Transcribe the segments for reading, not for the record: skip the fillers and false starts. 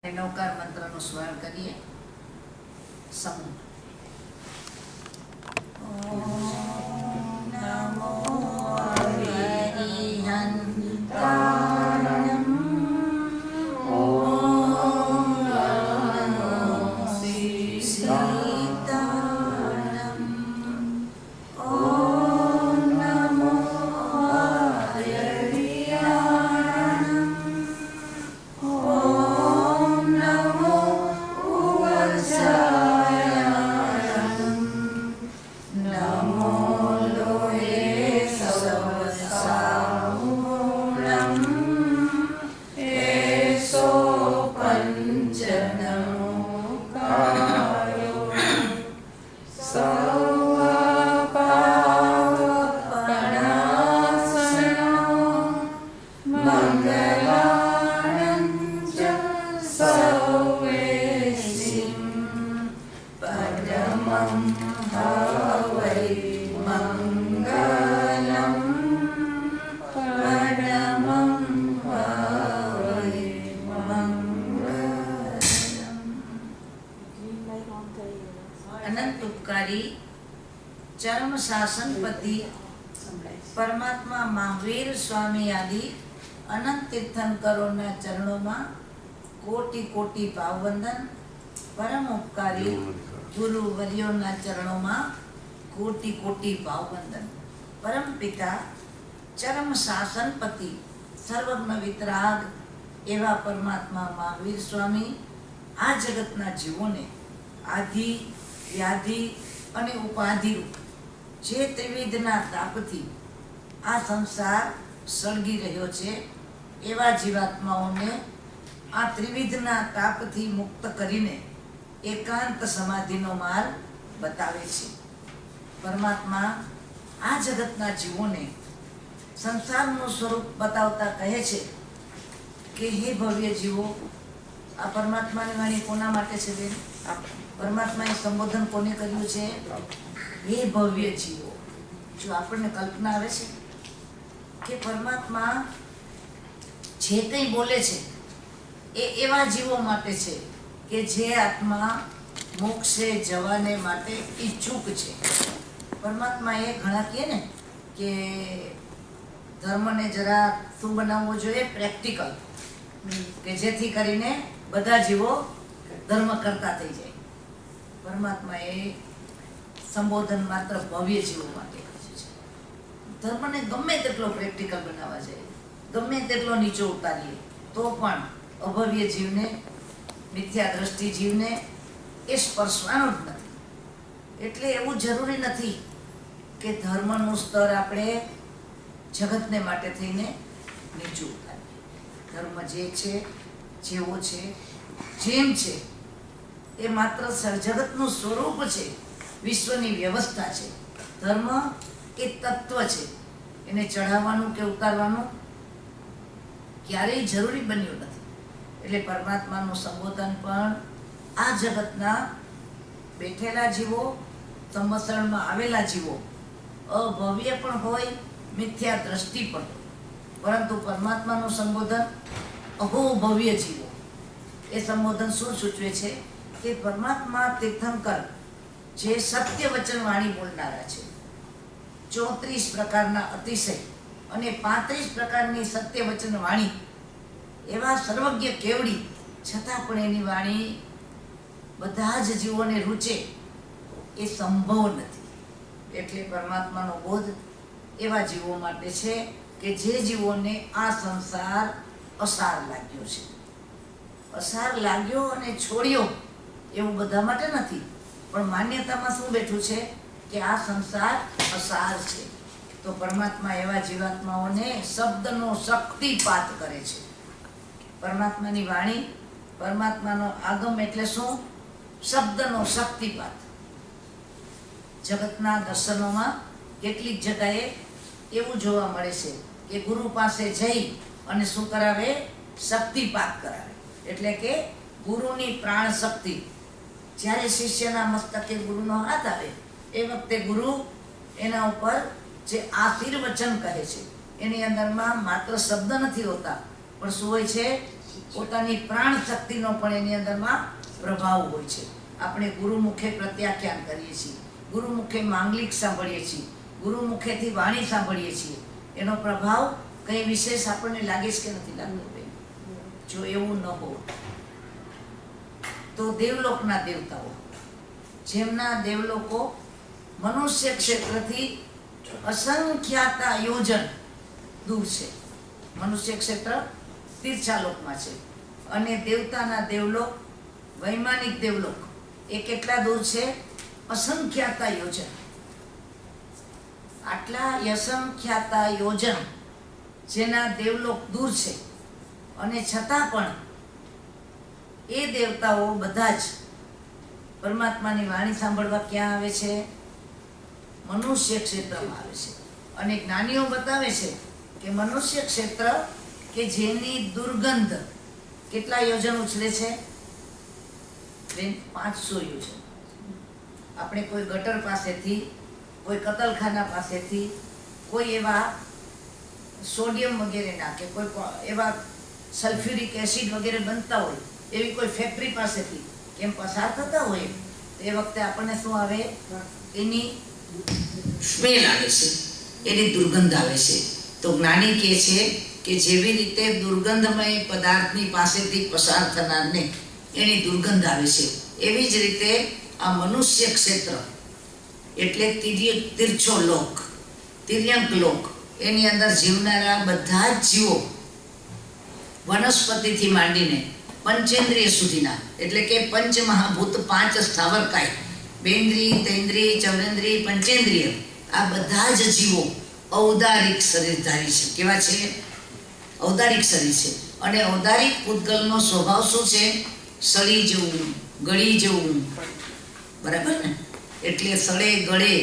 नौकार मंत्रનું સ્મરણ કરીએ સમૂહ નમો હરિહંતાણમ ઓમ નમો સીતાણમ ઓમ નમો હરિયાણમ ઓમ નમો ઉવચાયાણમ નમો લોહે સવસાવૂણમ એસો પંચનમોકારો સર્વપાવપણાસનો મંગલાનંચ સૌવેશિમ પરમં હવૈ મંગલમ પરમં હવૈ મંગલમ અનંત ઉપકારી ચરમ શાસનપતિ પરમાત્મા મહાવીર સ્વામી આદિ અનંત તીર્થંકરોના ચરણોમાં કોટી કોટી ભાવવંદન. પરમ ઉપકારી ગુરુ વર્યોના ચરણોમાં કોટી કોટી ભાવવંદન. પરમ પિતા ચરમ શાસનપતિ સર્વજ્ઞ વિતરાગ એવા પરમાત્મા મહાવીર સ્વામી આ જગતના જીવોને આધિ વ્યાધિ અને ઉપાધિરૂપ જે ત્રિવિધના તાપથી આ સંસાર સળગી રહ્યો છે એવા જીવાત્માઓને આ ત્રિવિધના તાપથી મુક્ત કરીને એકાંત સમાધિનો માર્ગ બતાવે છે. પરમાત્મા આ જગતના જીવોને સંસારનું સ્વરૂપ બતાવતા કહે છે કે હે ભવ્ય જીવો, આ પરમાત્માની વાણી કોના માટે છે બેન? પરમાત્માએ સંબોધન કોને કર્યું છે? હે ભવ્ય જીવો. જો આપણને કલ્પના આવે છે કે પરમાત્મા જે કંઈ બોલે છે એ એવા જીવો માટે છે કે જે આત્મા મોક્ષે જવાને માટે ઈચ્છુક છે. પરમાત્મા એ ઘણા કહે ને કે ધર્મને જરા શું બનાવવો જોઈએ? પ્રેક્ટિકલ, કે જેથી કરીને બધા જીવો ધર્મ કરતા થઈ જાય. પરમાત્મા એ સંબોધન માત્ર ભવ્ય જીવો માટે કર્યું છે. ધર્મને ગમે તેટલો પ્રેક્ટિકલ બનાવવા જાય, ગમે તેટલો નીચો ઉતારીએ તો પણ અભવ્ય જીવને, મિથ્યા દ્રષ્ટિ જીવને એ સ્પર્શવાનું જ નથી. એટલે એવું જરૂરી નથી કે ધર્મનું સ્તર આપણે જગતને માટે થઈને નીચું ઉતારીએ. ધર્મ જે છે, જેવો છે, જેમ છે એ માત્ર જગતનું સ્વરૂપ છે, વિશ્વની વ્યવસ્થા છે. ધર્મ એ તત્વ છે, એને ચઢાવવાનું કે ઉતારવાનું ક્યારેય જરૂરી બન્યું નથી. એટલે પરમાત્માનું સંબોધન પણ આ જગતના બેઠેલા જીવો, સંવત્સરણમાં આવેલા જીવો, અભવ્ય પણ હોય, મિથ્યા દ્રષ્ટિ પણ હોય, પરંતુ પરમાત્માનું સંબોધન અહોભવ્ય જીવો. એ સંબોધન શું સૂચવે છે કે પરમાત્મા તીર્થંકર જે સત્ય વચન વાણી બોલનારા છે, 34 પ્રકારના અતિશય અને 35 પ્રકારની સત્ય વચન વાણી, એવા સર્વજ્ઞ કેવડી છતાં પણ એની વાણી બધા જ જીવોને રૂચે એ સંભવ નથી. એટલે પરમાત્માનો બોધ એવા જીવો માટે છે કે જે જીવોને આ સંસાર અસાર લાગ્યો છે. અસાર લાગ્યો અને છોડ્યો એવું બધા માટે નથી, પણ માન્યતામાં શું બેઠું છે કે આ સંસાર અસાર છે. તો પરમાત્મા એવા જીવાત્માઓને શબ્દનો શક્તિપાત કરે છે. પરમાત્માની વાણી, પરમાત્માનો આગમ એટલે શું? શબ્દનો શક્તિપાત. જગતના દર્શનોમાં કેટલીક જગ્યાએ એવું જોવા મળે છે કે ગુરુ પાસે જઈ અને શું કરાવે? શક્તિપાત કરાવે. એટલે કે ગુરુની પ્રાણ શક્તિ જ્યારે શિષ્યના મસ્તકે ગુરુનો હાથ આવે એ વખતે ગુરુ એના ઉપર જે આશીર્વચન કહે છે એની અંદરમાં માત્ર શબ્દ નથી હોતા, પણ શું હોય છે? પોતાની પ્રાણ શક્તિનો પણ એની અંદરમાં પ્રભાવ હોય છે. આપણે ગુરુમુખે પ્રત્યાખ્યાન કરીએ છીએ, ગુરુમુખે માંગલિક સાંભળીએ છીએ, ગુરુમુખેથી વાણી સાંભળીએ છીએ. એનો પ્રભાવ કંઈ વિશેષ આપણને લાગે છે કે નથી લાગતો? જો એવું ન હોય તો દેવલોકના દેવતાઓ, જેમના દેવલોકો મનુષ્ય ક્ષેત્રથી અસંખ્યાતા યોજન દૂર છે. મનુષ્ય ક્ષેત્ર તીર્છાલોકમાં છે અને દેવતાના દેવલોક, વૈમાનિક દેવલોક એ કેટલા દૂર છે? અસંખ્યાતા યોજન. આટલા અસંખ્યાતા યોજન જેના દેવલોક દૂર છે અને છતાં પણ એ દેવતાઓ બધા જ પરમાત્માની વાણી સાંભળવા ક્યાં આવે છે? મનુષ્ય ક્ષેત્રમાં આવે છે. અને જ્ઞાનીઓ બતાવે છે કે મનુષ્ય ક્ષેત્ર કે જેની દુર્ગંધ કેટલા યોજન ઉછળે છે? 500 યોજન. આપણે કોઈ ગટર પાસેથી, કોઈ કતલખાના પાસેથી, કોઈ એવા સોડિયમ વગેરે નાખે, કોઈ એવા સલ્ફ્યુરિક એસિડ વગેરે બનતા હોય એવી કોઈ ફેક્ટરી પાસેથી કેમ પસાર થતા હોય તો એ વખતે આપણને શું આવે? એની સ્મેલ આવે છે, એની દુર્ગંધ આવે છે. તો જ્ઞાની કહે છે કે જેવી રીતે દુર્ગંધમય પદાર્થની પાસેથી પસાર થનારને એની દુર્ગંધ આવે છે, એવી જ રીતે આ મનુષ્ય ક્ષેત્ર એટલે તિર્છો લોક, તિર્યંક લોક, એની અંદર જીવનારા બધા જ જીવો વનસ્પતિથી માંડીને પંચેન્દ્રિય સુધીના, એટલે કે પંચમહાભૂત, 5 સ્થાવરકાય, બેન્દ્રી, તૈન્દ્રી, ચૌરેન્દ્રી, પંચેન્દ્રિય, આ બધા જ જીવો ઔદારિક શરીરધારી છે. કેવા છે? ઔદારિક શરીર છે. અને ઔદારિક પૂતગલનો સ્વભાવ શું છે? સળી જવું, ગળી જવું. બરાબર ને? એટલે સળે, ગળે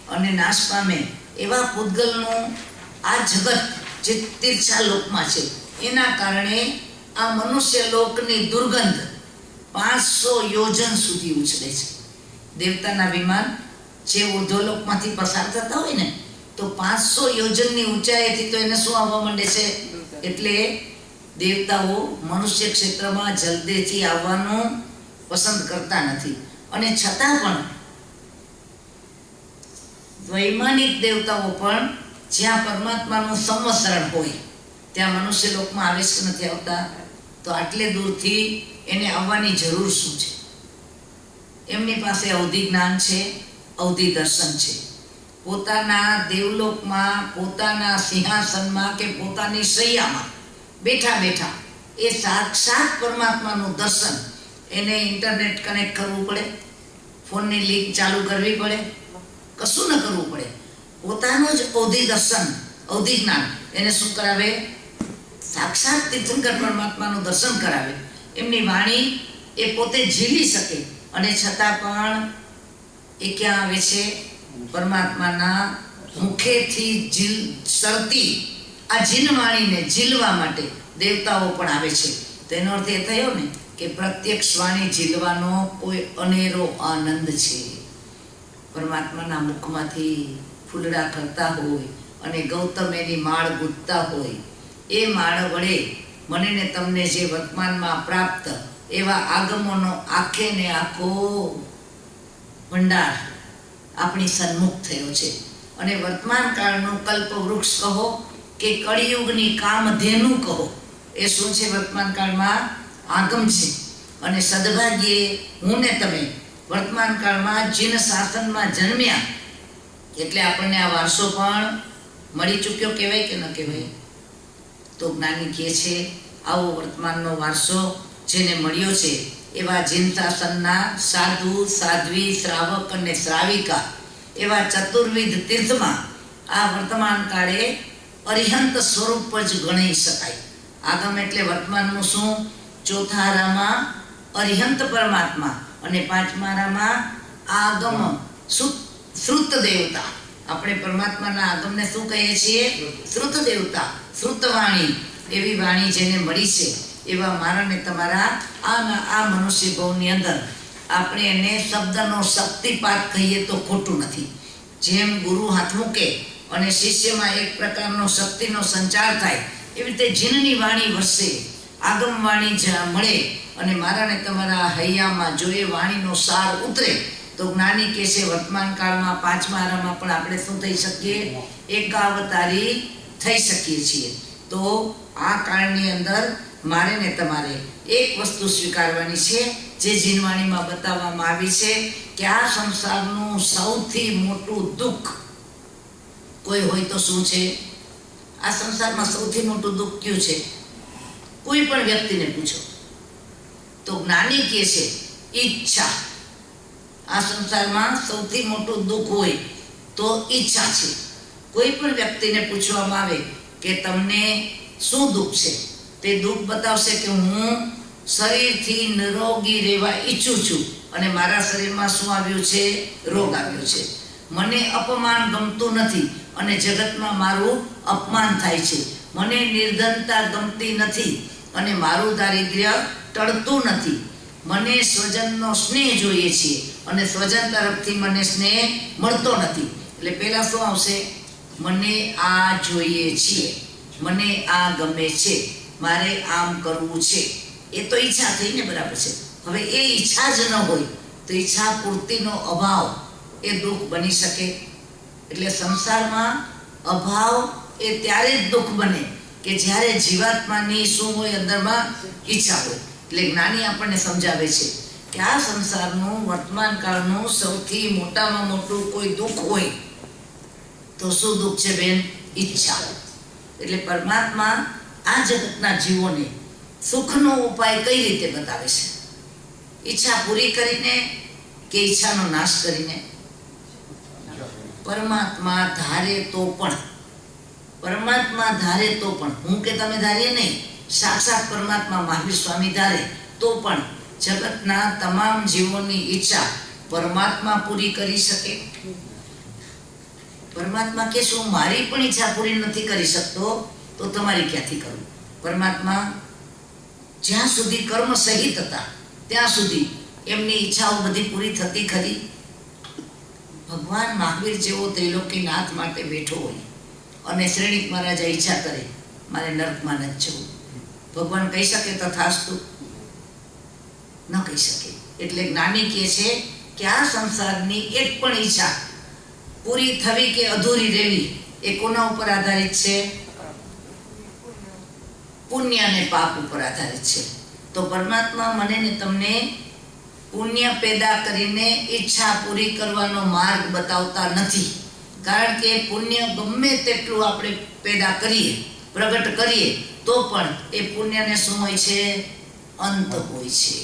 અને નાશ પામે એવા પૂતગલનું આ જગત જે તીર્છા લોકમાં છે એના કારણે આ મનુષ્ય લોકની દુર્ગંધ 500 યોજન સુધી ઉછળે છે. દેવતાના વિમાન જે ઉર્ધ્વલોકમાંથી પસાર થતા હોય ને તો 500 યોજનની ઊંચાઈથી તો એને શું આવવા માંડે છે? એટલે દેવતાઓ મનુષ્ય ક્ષેત્રમાં જલ્દીથી આવવાનું પસંદ કરતા નથી. અને છતાં પણ વૈમાનિક દેવતાઓ પણ જ્યાં પરમાત્માનું સંવત્સરણ હોય ત્યાં મનુષ્ય લોકમાં આવે છે નથી આવતા? તો આટલે દૂરથી એને આવવાની જરૂર શું છે? એમની પાસે અવધિ જ્ઞાન છે, અવધિ દર્શન છે. પોતાના દેવલોકમાં, પોતાના સિંહાસનમાં કે પોતાની શૈયામાં બેઠા બેઠા એ સાક્ષાત પરમાત્માનું દર્શન એને ઇન્ટરનેટ કનેક્ટ કરવું પડે, ફોનની લિંક ચાલુ કરવી પડે, કશું ન કરવું પડે. પોતાનું જ અવધિ દર્શન, અવધિ જ્ઞાન એને શું કરાવે? સાક્ષાત તીર્થંકર પરમાત્માનું દર્શન કરાવે. એમની વાણી એ પોતે ઝીલી શકે અને છતાં પણ એ ક્યાં આવે છે? પરમાત્માના મુખેથી સરતી આ જીન વાણીને ઝીલવા માટે દેવતાઓ પણ આવે છે. તેનો અર્થ એ થયો ને કે પ્રત્યક્ષ વાણી ઝીલવાનો કોઈ અનેરો આનંદ છે. પરમાત્માના મુખમાંથી ફૂલડા કરતા હોય અને ગૌતમ એની માળ ગૂંથતા હોય, એ માળ વડે મને ને તમને જે વર્તમાનમાં પ્રાપ્ત એવા આગમોનો આખે ને આખો ભંડાર આપણી સન્મુખ થયો છે. અને વર્તમાન કાળનું કલ્પવૃક્ષ કહો કે કળિયુગની કામધેનુ કહો, એ શું છે? વર્તમાન કાળમાં આગમ છે. અને સદભાગ્યે હું ને તમે વર્તમાન કાળમાં જીન શાસનમાં જન્મ્યા એટલે આપણને આ વારસો પણ મળી ચૂક્યો. કહેવાય કે ન કહેવાય? તો જ્ઞાની કહે છે આવો વર્તમાનનો વારસો જેને મળ્યો છે એવા જીન શાસનના સાધુ, સાધ્વી, શ્રાવક અને શ્રાવિકા એવા ચતુર્વિધ તીર્થમાં આ વર્તમાન કાળે અરિહંત સ્વરૂપ જ ગણી શકાય. આગમ એટલે વર્તમાનનું શું? ચોથારામાં અરિહંત પરમાત્મા અને પાંચમારામાં આગમ શ્રુત દેવતા. આપણે પરમાત્માના આગમને શું કહીએ છીએ? શ્રુત દેવતા, શ્રુત વાણી. એવી વાણી જેને મળી છે એવા મારા ને તમારા આ મનુષ્ય ભવની અંદર આપણે એને શબ્દનો શક્તિપાત કહીએ તો ખોટું નથી. જેમ ગુરુ હાથ મૂકે અને શિષ્યમાં એક પ્રકારનો શક્તિનો સંચાર થાય એવી રીતે જીનની વાણી વરસે. આગમવાણી જ્યાં મળે અને મારા ને તમારા હૈયામાં જો એ વાણીનો સાર ઉતરે તો જ્ઞાની કહે છે વર્તમાન કાળમાં પાંચમા આરામાં પણ આપણે શું થઈ શકીએ? એકાવતારી થઈ શકીએ છીએ. તો આ કાળની અંદર મારે ને તમારે એક વસ્તુ સ્વીકારવાની છે જે જીનવાણીમાં બતાવવામાં આવી છે કે આ સંસારનું સૌથી મોટું દુઃખ કોઈ હોય તો શું છે? આ સંસારમાં સૌથી મોટું દુઃખ કયું છે? કોઈ પણ વ્યક્તિને પૂછો તો જ્ઞાની કહે છે ઈચ્છા. આ સંસારમાં સૌથી મોટું દુઃખ હોય તો ઈચ્છા છે. કોઈ પણ વ્યક્તિને પૂછવામાં આવે કે તમને શું દુઃખ છે, તે દુઃખ બતાવશે કે હું શરીરથી નિરોગી રહેવા ઈચ્છું છું અને મારા શરીરમાં શું આવ્યું છે? રોગ આવ્યો છે. મને અપમાન ગમતું નથી અને જગતમાં મારું અપમાન થાય છે. મને નિર્ધનતા ગમતી નથી અને મારું દારિદ્ર્ય ટળતું નથી. મને સ્વજનનો સ્નેહ જોઈએ છે અને સ્વજન તરફથી મને સ્નેહ મળતો નથી. એટલે પહેલા શું આવશે? મને આ જોઈએ છે, મને આ ગમે છે, મારે આમ કરવું છે. એ તો ઈચ્છા થઈ ને, બરાબર છે. હવે એ ઈચ્છા જ ન હોય તો ઈચ્છા પૂર્તિનો અભાવ એ દુઃખ બની શકે. એટલે સંસારમાં અભાવ એ ત્યારે જ દુઃખ બને કે જ્યારે જીવાત્માની શું હોય? અંદરમાં ઈચ્છા હોય. એટલે જ્ઞાની આપણને સમજાવે છે કે આ સંસારનું વર્તમાન કાળનું સૌથી મોટામાં મોટું કોઈ દુઃખ હોય તો શું દુઃખ છે બેન? ઈચ્છા. એટલે પરમાત્મા આ જગતના જીવોને સુખનો ઉપાય કઈ રીતે બતાવે છે? ઈચ્છા પૂરી કરીને કે ઈચ્છાનો નાશ કરીને? પરમાત્મા ધારે તો પણ, પરમાત્મા ધારે તો પણ, હું કે તમે ધારીએ નહીં, સાક્ષાત પરમાત્મા મહાવીર સ્વામી ધારે તો પણ જગતના તમામ જીવોની ઈચ્છા પરમાત્મા પૂરી કરી શકે? પરમાત્મા કે શું મારી પણ ઈચ્છા પૂરી નથી કરી શકતો તો તમારી ક્યાંથી કરું? પરમાત્મા જ્યાં સુધી કર્મ સહિત હતા ત્યાં સુધી એમની ઈચ્છાઓ બધી પૂરી થતી ખરી? ભગવાન મહાવીર જેવો ત્રિલોકીનાથ માટે બેઠો હોય અને શ્રેણીક મહારાજા ઈચ્છા કરે મારે નર્કમાં ન જવું, ભગવાન કહી શકે તથાસ્તુ? ન કહી શકે. એટલે જ્ઞાની કહે છે કે આ સંસારની એક પણ ઈચ્છા પૂરી થવી કે અધૂરી રહેવી એ કોના ઉપર આધારિત છે? પુણ્ય અને પાપ ઉપર આધારિત છે. તો પરમાત્મા મને ને તમને પુણ્ય પેદા કરીને ઈચ્છા પૂરી કરવાનો માર્ગ બતાવતા નથી. કારણ કે પુણ્ય ગમે તેટલું આપણે પેદા કરીએ, પ્રગટ કરીએ તો પણ એ પુણ્યને શું હોય છે? અંત હોય છે.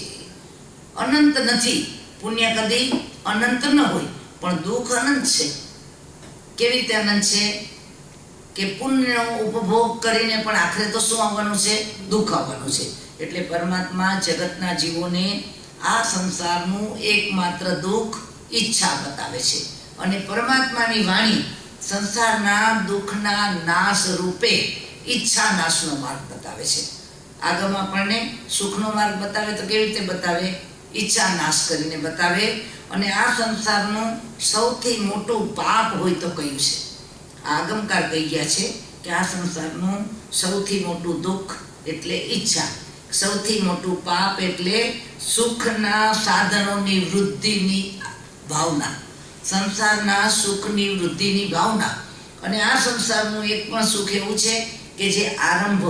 અનંત નથી. પુણ્ય કદી અનંત ન હોય પણ દુઃખ અનંત છે. કેવી રીતે અનંત છે? કે પુણ્યનો ઉપભોગ કરીને પણ આખરે તો શું આવવાનું છે? દુઃખ આવવાનું છે. એટલે પરમાત્મા જગતના જીવોને આ સંસારનું એકમાત્ર દુઃખ ઈચ્છા બતાવે છે. અને પરમાત્માની વાણી સંસારના દુઃખના નાશ રૂપે ઈચ્છા નાશનો માર્ગ બતાવે છે. આગળ આપણને સુખનો માર્ગ બતાવે તો કેવી રીતે બતાવે? ઈચ્છા નાશ કરીને બતાવે. અને આ સંસારનું સૌથી મોટું પાપ હોય તો કયું છે? આગમકાર કહી ગયા છે કે આ સંસારનું સૌથી મોટું દુઃખ એટલે ઈચ્છા, સૌથી મોટું પાપ એટલે સુખના સાધનોની વૃદ્ધિની ભાવના, સંસારના સુખની વૃદ્ધિની ભાવના. અને આ સંસારનું એક પણ સુખ એવું છે કે જે આરંભ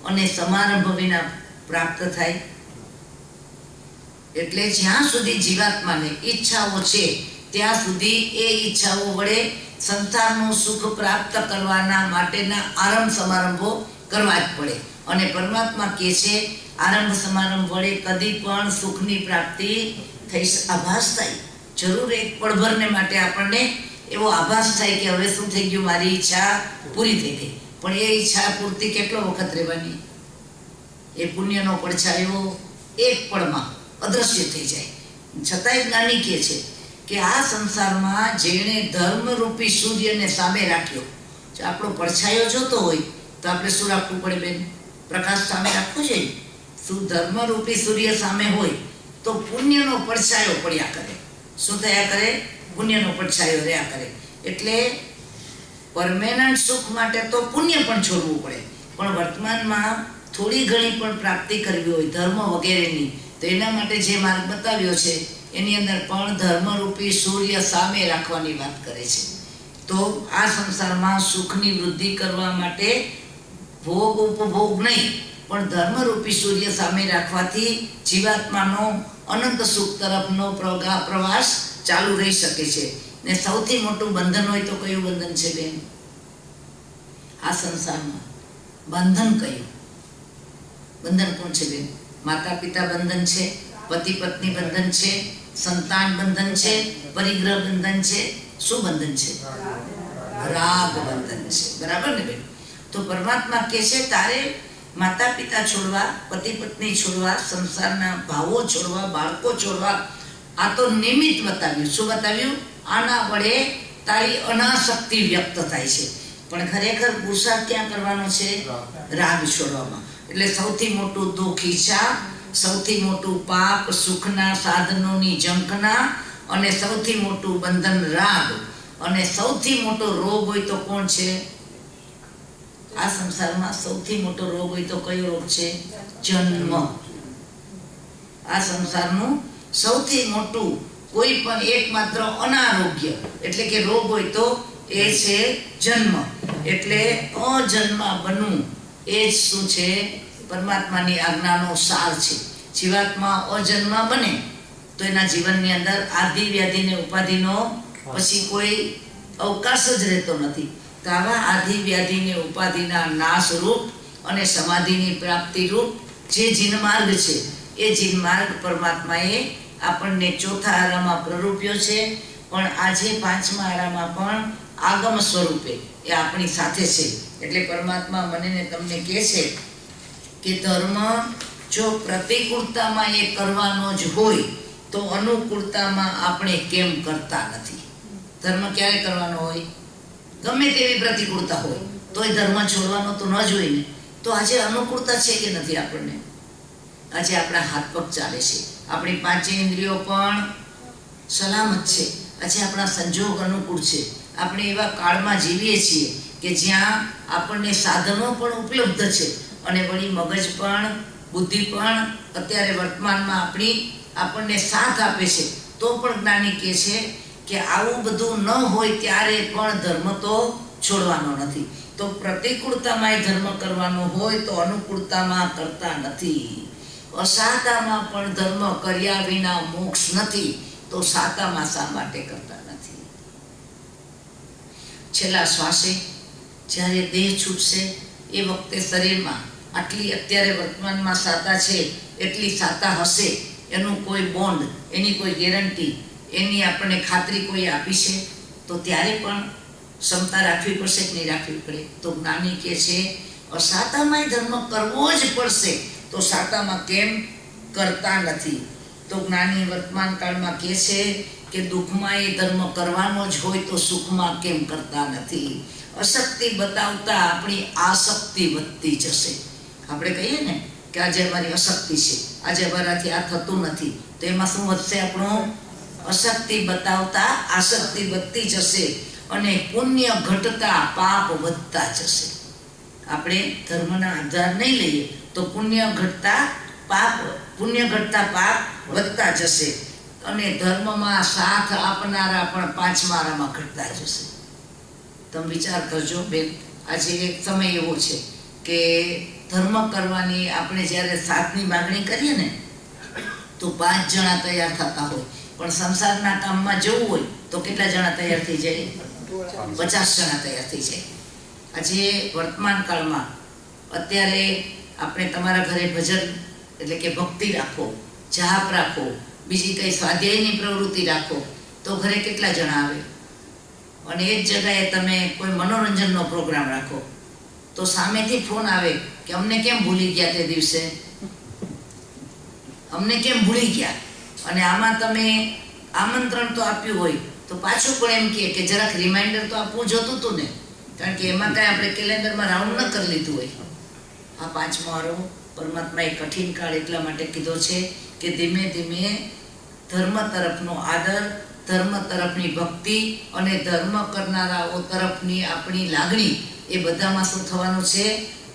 અને સમારંભ વિના પ્રાપ્ત થાય. એટલે જ્યાં સુધી જીવાત્માને ઈચ્છાઓ છે ત્યાં સુધી એ ઈચ્છાઓ વડે સંસારનું સુખ પ્રાપ્ત કરવાના માટેના આરંભ સમારંભો કરવા જ પડે. અને પરમાત્મા કહે છે આરંભ સમારંભ વડે કદી પણ સુખની પ્રાપ્તિ થઈ આભાસ થાય. જરૂર એક પળભરને માટે આપણને એવો આભાસ થાય કે હવે શું થઈ ગયું, મારી ઈચ્છા પૂરી થઈ ગઈ. પણ એ ઈચ્છા પૂર્તિ કેટલો વખત રહેવાની? એ પુણ્યનો પડછાયો એક પળમાં અદ્રશ્ય થઈ જાય. છતાંય જ્ઞાની કહે છે કે આ સંસારમાં જેણે ધર્મરૂપી સૂર્યને સામે રાખ્યો, જો આપણો પડછાયો જોતો હોય તો આપણે શું રાખવું પડે બેન? પ્રકાશ સામે રાખવો જોઈએ. શું ધર્મરૂપી સૂર્ય સામે હોય તો પુણ્યનો પડછાયો પડ્યા કરે. શું થયા કરે? પુણ્યનો પડછાયો રહ્યા કરે. એટલે પરમેનન્ટ સુખ માટે તો પુણ્ય પણ છોડવું પડે. પણ વર્તમાનમાં થોડી ઘણી પણ પ્રાપ્તિ કરવી હોય ધર્મ વગેરેની, તો એના માટે જે માર્ગ બતાવ્યો છે એની અંદર પણ ધર્મરૂપી સૂર્ય સામે રાખવાની વાત કરે છે. તો આ સંસારમાં સુખની વૃદ્ધિ કરવા માટે ભોગ ઉપભોગ નહીં, પણ ધર્મરૂપી સૂર્ય સામે રાખવાથી જીવાત્માનો અનંત સુખ તરફનો પ્રવાસ ચાલુ રહી શકે છે. ને સૌથી મોટું બંધન હોય તો કયું બંધન છે બેન? આ સંસારમાં બંધન કયું? બંધન કોણ છે બેન? માતા પિતા બંધન છે, પતિ પત્ની બંધન છે, સંતાન બંધન છે, પરિગ્રહ બંધન છે. શું બંધન છે? રાગ બંધન છે. બરાબર ને બેન? તો પરમાત્મા કહે છે તારે માતા પિતા છોડવા, પતિ પત્ની છોડવા, સંસારના ભાવો છોડવા, બાળકો છોડવા. આ તો નિમિત્ત બતાવ્યું. શું બતાવ્યું? આના વડે તારી અનાસક્તિ વ્યક્ત થાય છે, પણ ખરેખર પુરુષાર્થ ક્યાં કરવાનો છે? રાગ છોડવામાં. એટલે સૌથી મોટું દુઃખ ઈચ્છા, સૌથી મોટું પાપ સુખના સાધનોની ઝંખના, અને સૌથી મોટું બંધન રાગ, અને સૌથી મોટો રોગ હોય તો કોણ છે? આ સંસારમાં સૌથી મોટો રોગ હોય તો કયો રોગ છે? જન્મ. આ સંસારનું સૌથી મોટું કોઈ પણ એકમાત્ર અનારોગ્ય એટલે કે રોગ હોય તો એ છે જન્મ. એટલે અજન્મા બનવું એ જ શું છે? પરમાત્માની આજ્ઞાનો સાર છે. જીવાત્મા અજન્મા બને તો એના જીવનની અંદર આદિ વ્યાધિ ને ઉપાધિનો પછી કોઈ અવકાશ જ રહેતો નથી. તો આવા આદિ વ્યાધિ ને ઉપાધિના નાશ રૂપ અને સમાધિની પ્રાપ્તિ રૂપ જે જીનમાર્ગ છે, એ જીનમાર્ગ પરમાત્માએ આપણને ચોથા આરામાં પ્રરૂપ્યો છે. પણ આજે પાંચમા આરામાં પણ આગમ સ્વરૂપે એ આપણી સાથે છે. એટલે પરમાત્મા મને ને તમને કહે છે કે ધર્મ જો પ્રતિકૂળતામાં એ કરવાનો જ હોય તો અનુકૂળતામાં આપણે કેમ કરતા નથી? ધર્મ ક્યારે કરવાનો હોય? ગમે તેવી પ્રતિકૂળતા હોય તોય ધર્મ છોડવાનો તો ન જ હોય ને. તો આજે અનુકૂળતા છે કે નથી આપણને? આજે આપણા હાથ પગ ચાલે છે, આપણી પાંચે ઇન્દ્રિયો પણ સલામત છે. આજે આપણા સંજોગ અનુકૂળ છે. આપણે એવા કાળમાં જીવીએ છીએ કે જ્યાં આપણને સાધનો પણ ઉપલબ્ધ છે, અને વળી મગજ પણ બુદ્ધિ પણ અત્યારે વર્તમાનમાં આપણને સાથ આપે છે. તો પણ જ્ઞાની કહે છે કે આવું બધું ન હોય ત્યારે પણ ધર્મ તો છોડવાનો નથી. તો પ્રતિકૂળતામાં ધર્મ કરવાનો હોય તો અનુકૂળતામાં કરતા નથી. અસાતામાં પણ ધર્મ કર્યા વિના મોક્ષ નથી, તો સાતામાં શા માટે કરતા નથી? છેલ્લા શ્વાસે જ્યારે દેહ છૂટશે એ વખતે શરીરમાં આટલી અત્યારે વર્તમાનમાં સાતા છે એટલી સાતા હશે, એનું કોઈ બોન્ડ, એની કોઈ ગેરંટી, એની આપણને ખાતરી કોઈ આપી છે? તો ત્યારે પણ ક્ષમતા રાખવી પડશે કે નહીં રાખવી પડે? તો જ્ઞાની કહે છે અસાતામાં ધર્મ કરવો જ પડશે, તો સાતામાં કેમ કરતા નથી? તો જ્ઞાની વર્તમાન કાળમાં કહે છે કે દુઃખમાં એ ધર્મ કરવાનો જ હોય તો સુખમાં કેમ કરતા નથી? અશક્તિ બતાવતા આપણી આસક્તિ વધતી જશે. આપણે કહીએ ને કે આજે અમારી અશક્તિ છે, આજે અમારાથી આ થતું નથી, તો એમાં શું વધશે? આપણું અશક્તિ બતાવતા આસક્તિ વધતી જશે, અને પુણ્ય ઘટતા પાપ વધતા જશે. આપણે ધર્મના આધાર નહીં લઈએ તો પુણ્ય ઘટતા પાપ વધતા જશે, અને ધર્મમાં સાથ આપનારા પણ પાંચમા આરામાં ઘટતા જશે. તમે વિચાર કરજો બેન, આજે એક સમય એવો છે કે ધર્મ કરવાની આપણે જ્યારે સાથની માગણી કરીએ ને તો 5 જણા તૈયાર થતા હોય, પણ સંસારના કામમાં જવું હોય તો કેટલા જણા તૈયાર થઈ જાય? 50 જણા તૈયાર થઈ જાય. આજે વર્તમાન કાળમાં અત્યારે આપણે તમારા ઘરે ભજન એટલે કે ભક્તિ રાખો, જાપ રાખો, બીજી કઈ સ્વાધ્યાયની પ્રવૃત્તિ રાખો તો ઘરે કેટલા જણા આવે? અને એ જ જગ્યાએ તમે કોઈ મનોરંજનનો પ્રોગ્રામ રાખો તો સામેથી ફોન આવે કે અમને કેમ ભૂલી ગયા તે દિવસે, અમને કેમ ભૂલી ગયા? અને આમાં તમે આમંત્રણ તો આપ્યું હોય તો પાછું પણ એમ કે જરાક રિમાઇન્ડર તો આપવું જોતું હતું ને, કારણ કે એમાં કાંઈ આપણે કેલેન્ડરમાં રાઉન્ડ ન કરી લીધું હોય. આ પાંચમો આરો પરમાત્માએ કઠિન કાળ એટલા માટે કીધો છે કે ધીમે ધીમે ધર્મ તરફનો આદર, ધર્મ તરફની ભક્તિ અને ધર્મ કરનારાઓ તરફની આપણી લાગણી, એ બધામાં શું થવાનું છે?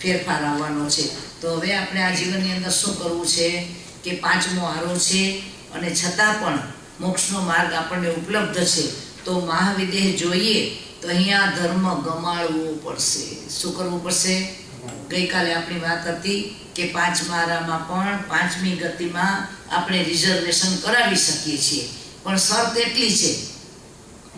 ફેરફાર આવવાનો છે. તો હવે આપણે આ જીવનની અંદર શું કરવું છે કે પાંચમો આરો છે અને છતાં પણ મોક્ષનો માર્ગ આપણને ઉપલબ્ધ છે. તો મહાવિદેહ જોઈએ તો અહીંયા ધર્મ ગમાડવો પડશે. શું કરવું પડશે? ગઈકાલે આપણી વાત હતી કે પાંચમા આરામાં પણ પાંચમી ગતિમાં આપણે રિઝર્વેશન કરાવી શકીએ છીએ, પણ શરત એટલી છે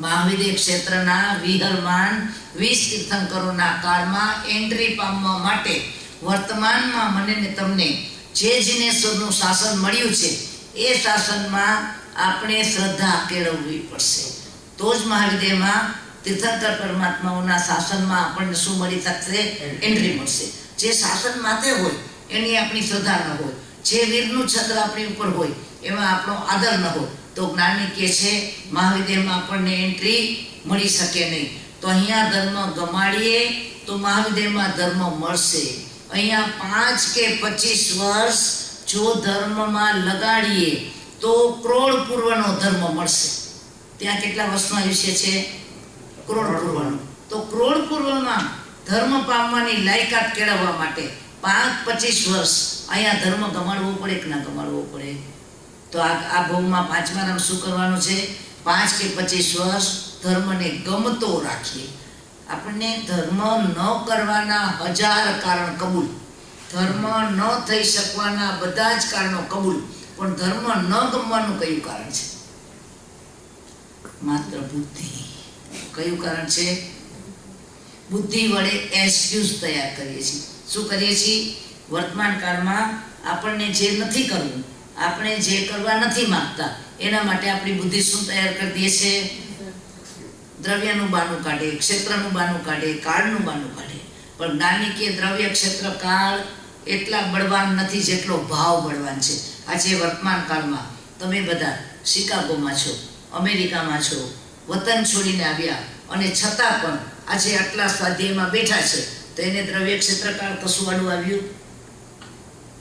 મહાવિદેહ ક્ષેત્રના વિહરમાન 20 તીર્થંકરોના કાળમાં એન્ટ્રી પામવા માટે વર્તમાનમાં મને ને તમને જે જિનેશ્વરનું શાસન મળ્યું છે એ શાસનમાં આપણે શ્રદ્ધા કેળવવી પડશે. તો જ મહાવિદેહમાં તીર્થંકર પરમાત્માઓના શાસનમાં આપણને શું મળી શકશે? એન્ટ્રી મળશે. જે શાસન માથે હોય એની આપણી શ્રદ્ધા ન હોય, જે વીરનું છત્ર આપણી ઉપર હોય એમાં આપણો આદર ન હોય, તો જ્ઞાની કહે છે મહાવિદેહમાં આપણને એન્ટ્રી મળી શકે નહીં. તો અહીંયા ધર્મ ગમાડીએ તો મહાવિદેહમાં ધર્મ મળશે. અહીંયા 5 કે 25 વર્ષ જો ધર્મમાં લગાડીએ તો કરોડ પૂર્વનો ધર્મ મળશે. ત્યાં કેટલા વર્ષનું આયુષ્ય છે? કરોડ પૂર્વનું. તો કરોડ પૂર્વમાં ધર્મ પામવાની લાયકાત કેળવવા માટે 5-25 વર્ષ અહીંયા ધર્મ ગમાડવો પડે કે ના ગમાડવો પડે? તો આ ભવમાં પાંચમા આરામ શું કરવાનું છે? 5 કે 25 વર્ષ ધર્મને ગમતો રાખીએ. આપણને ધર્મ ન કરવાના 1000 કારણ કબૂલ, ધર્મ ન થઈ શકવાના બધા જ કારણો કબૂલ, પણ ધર્મ ન ગમવાનું કયું કારણ છે? માત્ર બુદ્ધિ. કયું કારણ છે? બુદ્ધિ વડે એક્સક્યુઝ તૈયાર કરીએ છીએ. શું કરીએ છીએ? વર્તમાન કાળમાં આપણને જે નથી કરવું, આપણે જે કરવા નથી માંગતા, એના માટે આપણી બુદ્ધિ શું તૈયાર કરી દે છે? દ્રવ્યનું બાનું કાઢે, ક્ષેત્રનું બાનું કાઢે, કાળનું બાનું કાઢે. પણ જ્ઞાની કે દ્રવ્ય, ક્ષેત્ર, કાળ એટલા બળવાન નથી જેટલો ભાવ બળવાન છે. આજે વર્તમાન કાળમાં તમે બધા શિકાગોમાં છો, અમેરિકામાં છો, વતન છોડીને આવ્યા અને છતાં પણ આજે આટલા સ્વાધ્યાયમાં બેઠા છે, તો એને દ્રવ્ય, ક્ષેત્ર, કાળ કશું આડું આવ્યું?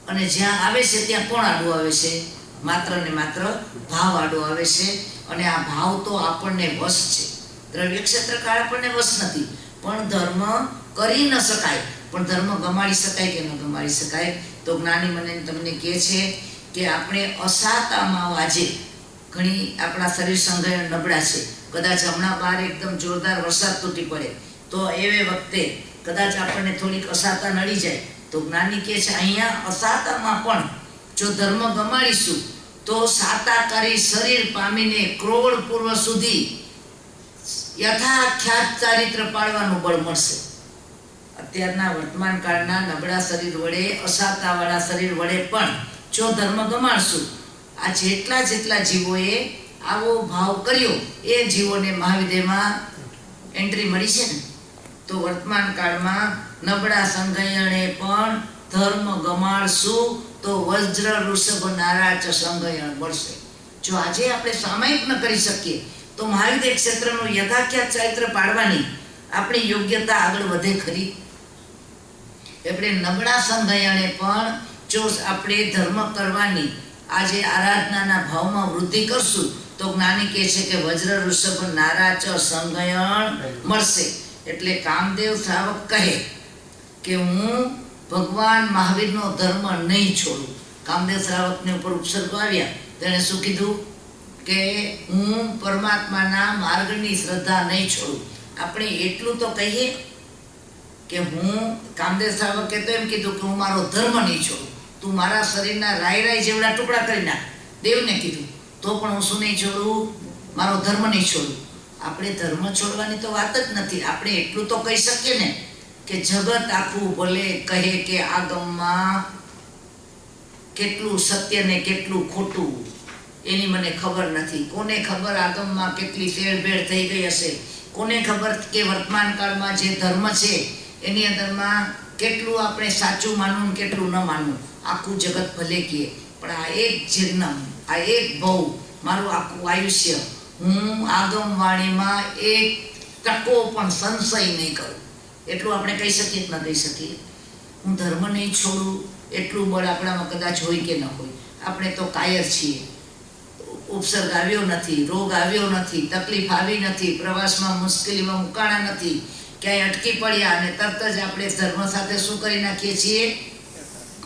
અને જ્યાં આવે છે ત્યાં કોણ આડું આવે છે? માત્ર ને માત્ર ભાવ આડો આવે છે. અને આ ભાવ તો આપણને વશ છે. દ્રવ્ય, ક્ષેત્ર, કાળ આપણને વશ નથી, પણ ધર્મ કરી ન શકાય. પણ ધર્મ ગમાડી શકાય કે ન ગમાડી શકાય? તો જ્ઞાની મને તમને કહે છે કે આપણે અસાતામાં આજે ઘણી આપણા શરીર સંઘાય નબળા છે. કદાચ હમણાં બહાર એકદમ જોરદાર વરસાદ તૂટી પડે તો એવે વખતે કદાચ આપણને થોડીક અસાતા નડી જાય. તો જ્ઞાની કહે છે અહીંયા અસાતામાં પણ જો ધર્મ ગમાડીશું તો સાતાકારી શરીર પામીને કરોડ પૂર્વ સુધી યથાખ્યાત ચારિત્ર પાળવાનું બળ મળશે. અત્યારના વર્તમાન કાળના નબળા શરીર વડે, અસાતાવાળા શરીર વડે પણ જો ધર્મ ગમાડશું, આ જેટલા જીવોએ આવો ભાવ કર્યો એ જીવોને મહાવિદેહમાં એન્ટ્રી મળી છે ને. તો વર્તમાન કાળમાં નબળા સંઘયણે પણ ધર્મ ગમાડશું તો વજ્ર ઋષભ નારાચ સંઘયણ મળશે. જો આજે આપણે સામાયિક ન કરી શકીએ તો મહાવિદેહ ક્ષેત્રનું યથાખ્યાત ચારિત્ર પાડવાની આપણી યોગ્યતા આગળ વધે ખરી? આપણે નબળા સંઘયણે પણ જો આપણે ધર્મ કરવાની આજે આરાધનાના ભાવમાં વૃદ્ધિ કરશું તો જ્ઞાની કહે છે કે વજ્ર ઋષભ નારાચ સંઘયણ મળશે. એટલે કામદેવ શ્રાવક કહે કે હું ભગવાન મહાવીરનો ધર્મ નહીં છોડું. કામદેવ શ્રાવકને ઉપર ઉપસર્ગો આવ્યા, તેણે શું કીધું? કે હું પરમાત્માના માર્ગની શ્રદ્ધા નહીં છોડું. આપણે એટલું તો કહીએ કે હું, કામદેવ શ્રાવકે તો એમ કીધું કે હું મારો ધર્મ નહીં છોડું. તું મારા શરીરના રાય જેવડા ટુકડા કરી નાખ, દેવને કીધું, તો પણ હું શું નહીં છોડું? મારો ધર્મ નહીં છોડું. આપણે ધર્મ છોડવાની તો વાત જ નથી. આપણે એટલું તો કહી શકીએ ને કે જગત આખું ભલે કહે કે આગમમાં કેટલું સત્ય ને કેટલું ખોટું એની મને ખબર નથી. કોને ખબર આગમમાં કેટલી તેડભેડ થઈ ગઈ હશે? કોને ખબર કે વર્તમાન કાળમાં જે ધર્મ છે એની અંદરમાં કેટલું આપણે સાચું માનવું ને કેટલું ન માનવું? આખું જગત ભલે કહે, પણ આ એક જન્મ, આ એક ભવ, મારું આખું આયુષ્ય હું આગમવાણીમાં એક ટકો પણ સંશય નહીં કરું. એટલું આપણે કહી શકીએ કે ન કહી શકીએ? હું ધર્મ નહીં છોડું એટલું બળ આપણામાં કદાચ હોય કે ન હોય. આપણે તો કાયર છીએ. ઉપસર્ગ આવ્યો નથી, રોગ આવ્યો નથી, તકલીફ આવી નથી, પ્રવાસમાં મુશ્કેલીમાં મુકાણા નથી, ક્યાંય અટકી પડ્યા અને તરત જ આપણે ધર્મ સાથે શું કરી નાખીએ છીએ?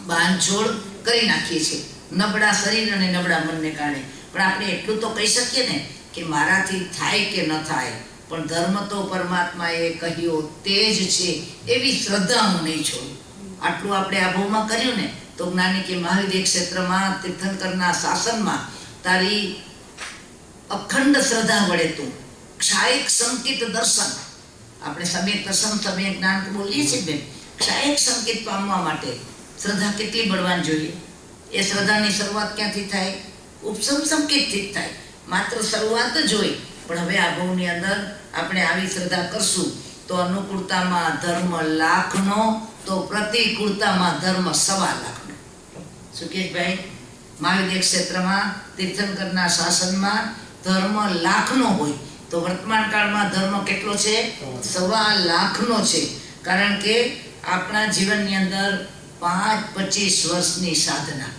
બાંધછોડ કરી નાખીએ છીએ, નબળા શરીર અને નબળા મનને કારણે. પણ આપણે એટલું તો કહી શકીએ ને કે મારાથી થાય કે ન થાય, પણ ધર્મ તો પરમાત્માએ કહ્યો તે જ છે, એવી શ્રદ્ધા હું નહીં છોડું. આટલું આપણે આ ભાવમાં કર્યું ને તો જ્ઞાની કે મહાવિદ્ય ક્ષેત્રમાં તીર્થંકરના શાસનમાં તારી અખંડ શ્રદ્ધા વડે તું ક્ષાયક સંકિત દર્શન, આપણે સમ્યક દર્શન સમ્યક જ્ઞાન બોલીએ છીએ બેન, ક્ષાયક સંકેત પામવા માટે શ્રદ્ધા કેટલી બળવાન જોઈએ. એ શ્રદ્ધાની શરૂઆત ક્યાંથી થાય? ઉપસમ સંકેતથી જ થાય. માત્ર શરૂઆત જ હોય, પણ હવે આ ભાવની અંદર આપણે આવી શ્રદ્ધા કરશું તો અનુકૂળતામાં ધર્મ લાખનો, તો પ્રતિકૂળતામાં ધર્મ 1.25 લાખનો. સુકેશભાઈ, મહાવિદ્ય ક્ષેત્રમાં તીર્થંકરના શાસનમાં ધર્મ લાખનો હોય તો વર્તમાન કાળમાં ધર્મ કેટલો છે? 1.25 લાખનો છે. કારણ કે આપણા જીવનની અંદર 5-25 વર્ષની સાધના.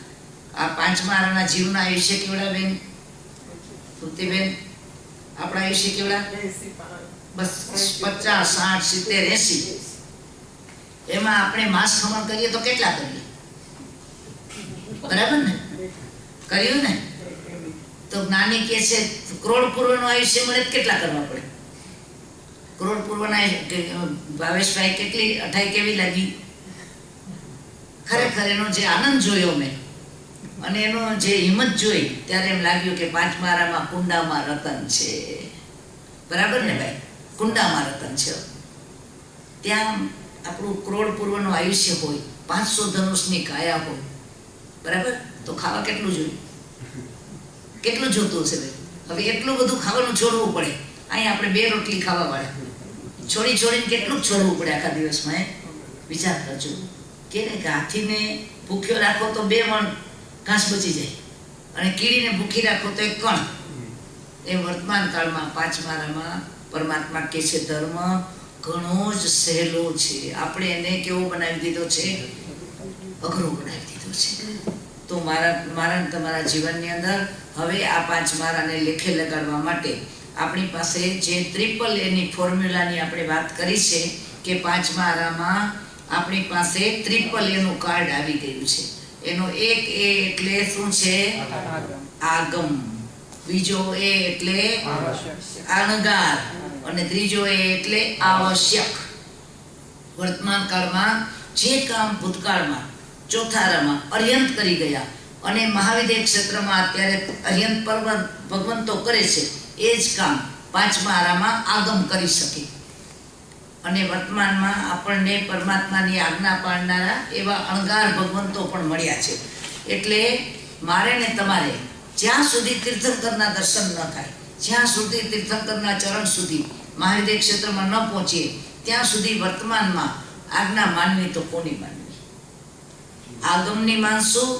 આ 5 મારાના જીવના આયુષ્ય કેવડા બેન? શ્રુતિબેન, આપણા આયુષ્ય કેવડા? બસ 50, 60, 70, 80. એમાં આપણે માસ ખમણ કરીએ તો કેટલા કરીએ? બરાબર ને? કર્યું ને? તો જ્ઞાની કે છે કરોડ પૂર્વનું આયુષ્ય મળે કેટલા કરવા પડે? કરોડ પૂર્વના ભાવેશભાઈ કેટલી અઠાઈ કેવી લાગી? ખરેખર એનો જે આનંદ જોયો મેં અને એનો જે હિંમત જોઈ ત્યારે એમ લાગ્યું કે 5 મારામાં કુંડામાં રતન છે. બરાબર ને ભાઈ? કુંડામાં રતન છે. ત્યાં આપણું કરોડ પૂર્વનું આયુષ્ય હોય, 500 ધનુષની કાયા હોય, બરાબર? તો ખાવા કેટલું જોઈએ? કેટલું જોતું હશે ભાઈ? હવે એટલું બધું ખાવાનું છોડવું પડે. અહીં આપણે 2 રોટલી ખાવા વાળા છોડીને કેટલું છોડવું પડે આખા દિવસમાં? વિચાર કરજો કે હાથીને ભૂખ્યો રાખો તો 2 મણ ઘાસ બચી જાય, અને કીડીને ભૂખી રાખો તો 1 કણ. એ વર્તમાન કાળમાં 5 મારામાં પરમાત્મા કે છે ધર્મ ઘણો જ સહેલો છે. આપણે એને કેવો બનાવી દીધો છે? અઘરો બનાવી દીધો છે. તો મારા તમારા જીવનની અંદર હવે આ 5 મારાને લેખે લગાડવા માટે આપણી પાસે જે ટ્રિપલ એની ફોર્મ્યુલાની આપણે વાત કરી છે કે 5 મારામાં આપણી પાસે ટ્રિપલ એનું કાર્ડ આવી ગયું છે. એનો એક એ એટલે શું છે? આગમ. બીજો એ એટલે અણગાર, અને ત્રીજો એ એટલે આવશ્યક. વર્તમાન કાળમાં જે કામ ભૂતકાળમાં ચોથારામાં અર્યંત કરી ગયા અને મહાવિદ્ય ક્ષેત્રમાં અત્યારે અર્યંત પર્વત ભગવંતો કરે છે, એ જ કામ 5 મારામાં આગમ કરી શકે. અને વર્તમાનમાં આપણને પરમાત્માની આજ્ઞા પાડનારા એવા અણગાર ભગવંતો પણ મળ્યા છે. એટલે મારે ને તમારે જ્યાં સુધી તીર્થંકરના દર્શન ન થાય, જ્યાં સુધી તીર્થંકરના ચરણ સુધી મહાવિદ્ય ક્ષેત્રમાં ન પહોંચીએ, ત્યાં સુધી વર્તમાનમાં આજ્ઞા માનવી તો કોની માનવી? આગમની માનશું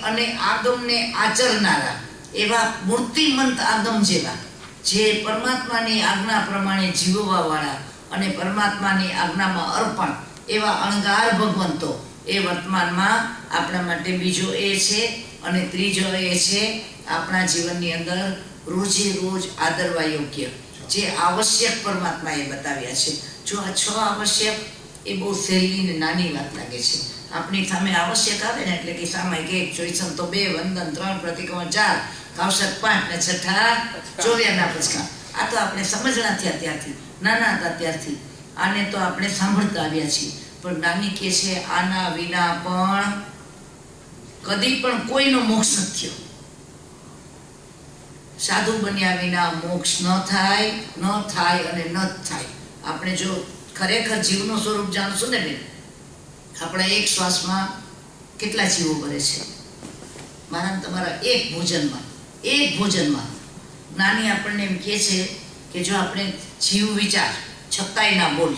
અને આગમને આચરનારા એવા મૂર્તિમંત આગમ જેવા, જે પરમાત્માની આજ્ઞા પ્રમાણે જીવવા વાળા અને પરમાત્માની આજ્ઞામાં અર્પણ એવા અણગાર ભગવંતો એ વર્તમાનમાં આપણા માટે બીજો એ છે. અને ત્રીજો એ છે આપણા જીવનની અંદર રોજે રોજ આદરવા યોગ્ય જે આવશ્યક પરમાત્માએ બતાવ્યા છે. જો આ 6 આવશ્યક એ બહુ સહેલી ને નાની વાત લાગે છે. આપણી સામે આવશ્યક આવે ને એટલે કે સામાયિક 1, ચોઈસમ તો 2, વંદન 3, પ્રતિક્રમણ 4, આવશ્યક 5 ને છઠ્ઠા 24ના પચકા. આ તો આપણે સમજણા થયા ત્યારથી, નાના હતા ત્યારથી આને તો આપણે સાંભળતા આવ્યા છીએ. પણ જ્ઞાની કહે છે આના વિના પણ કદી પણ કોઈનો મોક્ષ નથી થયો. સાધુ બન્યા વિના મોક્ષ ન થાય અને ન થાય. આપણે જો ખરેખર જીવનું સ્વરૂપ જાણશું ને બેન, આપણા એક શ્વાસમાં કેટલા જીવો ભરે છે? મારા તમારા એક ભોજનમાં જ્ઞાની આપણને એમ કહે છે કે જો આપણે જીવ વિચાર છતાંય ના બોલ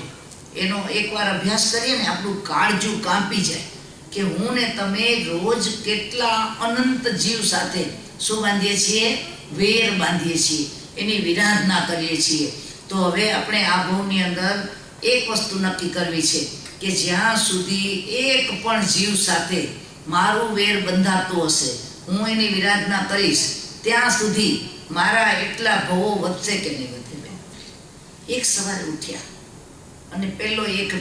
એનો એકવાર અભ્યાસ કરીએ ને, આપણું કાળજું કાંપી જાય કે હું ને તમે રોજ કેટલા અનંત જીવ સાથે શું બાંધીએ છીએ? વેર બાંધીએ છીએ, એની વિરાધના કરીએ છીએ. તો હવે આપણે આ ભાવની અંદર એક વસ્તુ નક્કી કરવી છે કે જ્યાં સુધી એક પણ જીવ સાથે મારું વેર બંધાતું હશે, હું એની વિરાધના કરીશ, ત્યાં સુધી મારા એટલા ભવો વધશે કે નહીં વધે? એક સવારે ઉઠ્યા અને પહેલો એક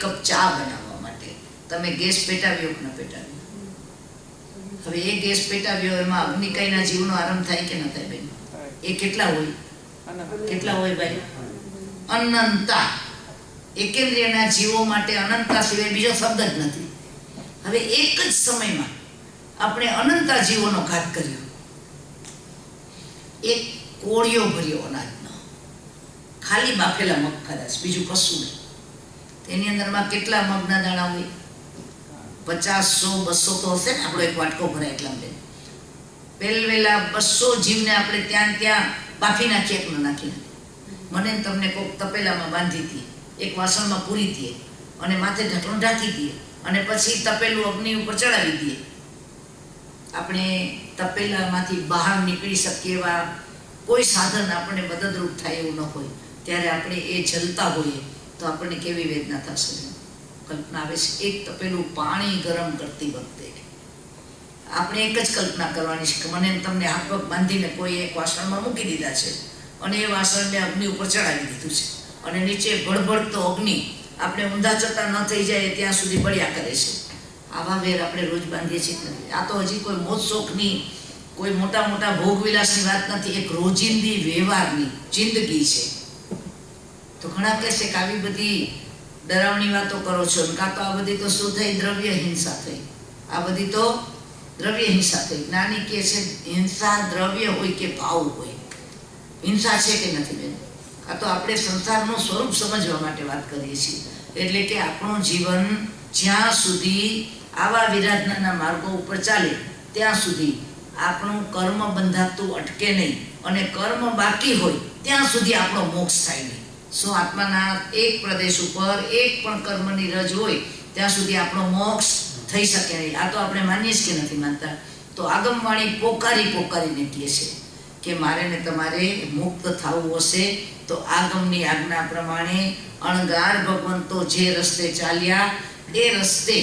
કપ ચા બનાવવા માટે તમે ગેસ પેટાવ્યો કે ન પેટાવ્યો? હવે એ ગેસ પેટાવ્યો એમાં અગ્નિકાયના જીવનો આરંભ થાય કે ન થાય બેન? એ કેટલા હોય? કેટલા હોય ભાઈ? અનંતા. એકેન્દ્રિયના જીવો માટે અનંતા સિવાય બીજો શબ્દ જ નથી. હવે એક જ સમયમાં આપણે અનંતા જીવોનો ઘાત કર્યો. એક કોળિયો ભર્યો અનાજનો, ખાલી બાફેલા મગ ખાધા, બીજું કશું નહીં. તેની અંદરમાં કેટલા મગના દાણા હોય? 50, 100, 200 તો હશે ને. આપણો એક વાટકો ભરાય એટલા માટે પહેલા 200 જીવને આપણે ત્યાં બાફી નાખીએ કે ન નાખી નાખીએ? મને તમને કોઈક તપેલામાં બાંધી દઈએ, એક વાસણમાં પૂરી દઈએ અને માથે ઢાંકણું ઢાંકી દઈએ અને પછી તપેલું અગ્નિ ઉપર ચડાવી દઈએ. આપણે તપેલામાંથી બહાર નીકળી શકીએ એવા કોઈ સાધન આપણને મદદરૂપ થાય એવું ન હોય ત્યારે આપણે એ જલતા હોઈએ તો આપણને કેવી વેદના થશે? કલ્પના આવે છે એક તપેલું પાણી ગરમ કરતી વખતે આપણે એક જ કલ્પના કરવાની છે કે મને તમને હાથ પગ બાંધીને કોઈ એક વાસણમાં મૂકી દીધા છે અને એ વાસણને અગ્નિ ઉપર ચડાવી દીધું છે અને નીચે ભળભળતો અગ્નિ આપણે ઊંધા જતા ન થઈ જાય ત્યાં સુધી બળ્યા કરે છે. આવા વેર આપણે રોજ બાંધીએ છીએ. આ તો હજી કોઈ મોજ શોખની, કોઈ મોટા મોટા ભોગવિલાસની વાત નથી, એક રોજિંદી વ્યવહારની જિંદગી છે. તો ઘણા કહેશે કે આવી બધી ડરાવણી વાતો કરો છો, કાં તો આ બધી તો શું થઈ? દ્રવ્ય હિંસા થઈ. આ બધી તો દ્રવ્ય હિંસા થઈ. જ્ઞાની કહે છે હિંસા દ્રવ્ય હોય કે ભાવ હોય, હિંસા છે કે નથી બેન? આ તો આપણે સંસારનું સ્વરૂપ સમજવા માટે વાત કરીએ છીએ. એટલે કે આપણું જીવન જ્યાં સુધી આવા વિરાધનાના માર્ગો ઉપર ચાલે ત્યાં સુધી આપણું કર્મ બંધાતું અટકે નહીં અને કર્મ બાકી હોય ત્યાં સુધી આપણો મોક્ષ થાય નહીં. સો આત્માના એક પ્રદેશ ઉપર એક પણ કર્મની રજ હોય ત્યાં સુધી આપણો મોક્ષ થઈ શકે નહીં. આ તો આપણે માનીએ જ કે નથી માનતા? તો આગમવાણી પોકારીને કહે છે કે મારે ને તમારે મુક્ત થવું હશે તો આગમની આજ્ઞા પ્રમાણે અણગાર ભગવંતો જે રસ્તે ચાલ્યા એ રસ્તે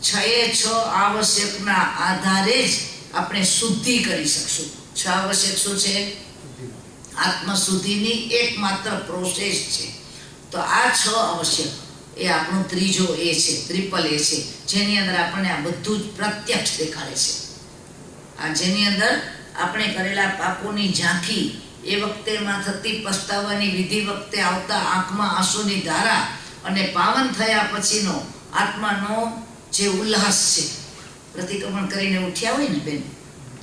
6 આવશ્યકના આધારે જ આપણે શુદ્ધિ કરી શકશું. 6 આવશ્યક શું છે? આત્મશુદ્ધિની એકમાત્ર પ્રોસેસ છે. તો આ 6 આવશ્યક એ આપણું ત્રીજો એ છે, ટ્રિપલ એ છે, જેની અંદર આપણને આ બધું જ પ્રત્યક્ષ દેખાડે છે. આ જેની અંદર આપણે કરેલા પાપોની ઝાંખી, એ વખતેમાં થતી પસ્તાવાની વિધિ વખતે આવતા આંખમાં આંસુની ધારા અને પાવન થયા પછીનો આત્માનો જે ઉલ્લાસ છે. પ્રતિક્રમણ કરીને ઉઠ્યા હોય ને બેન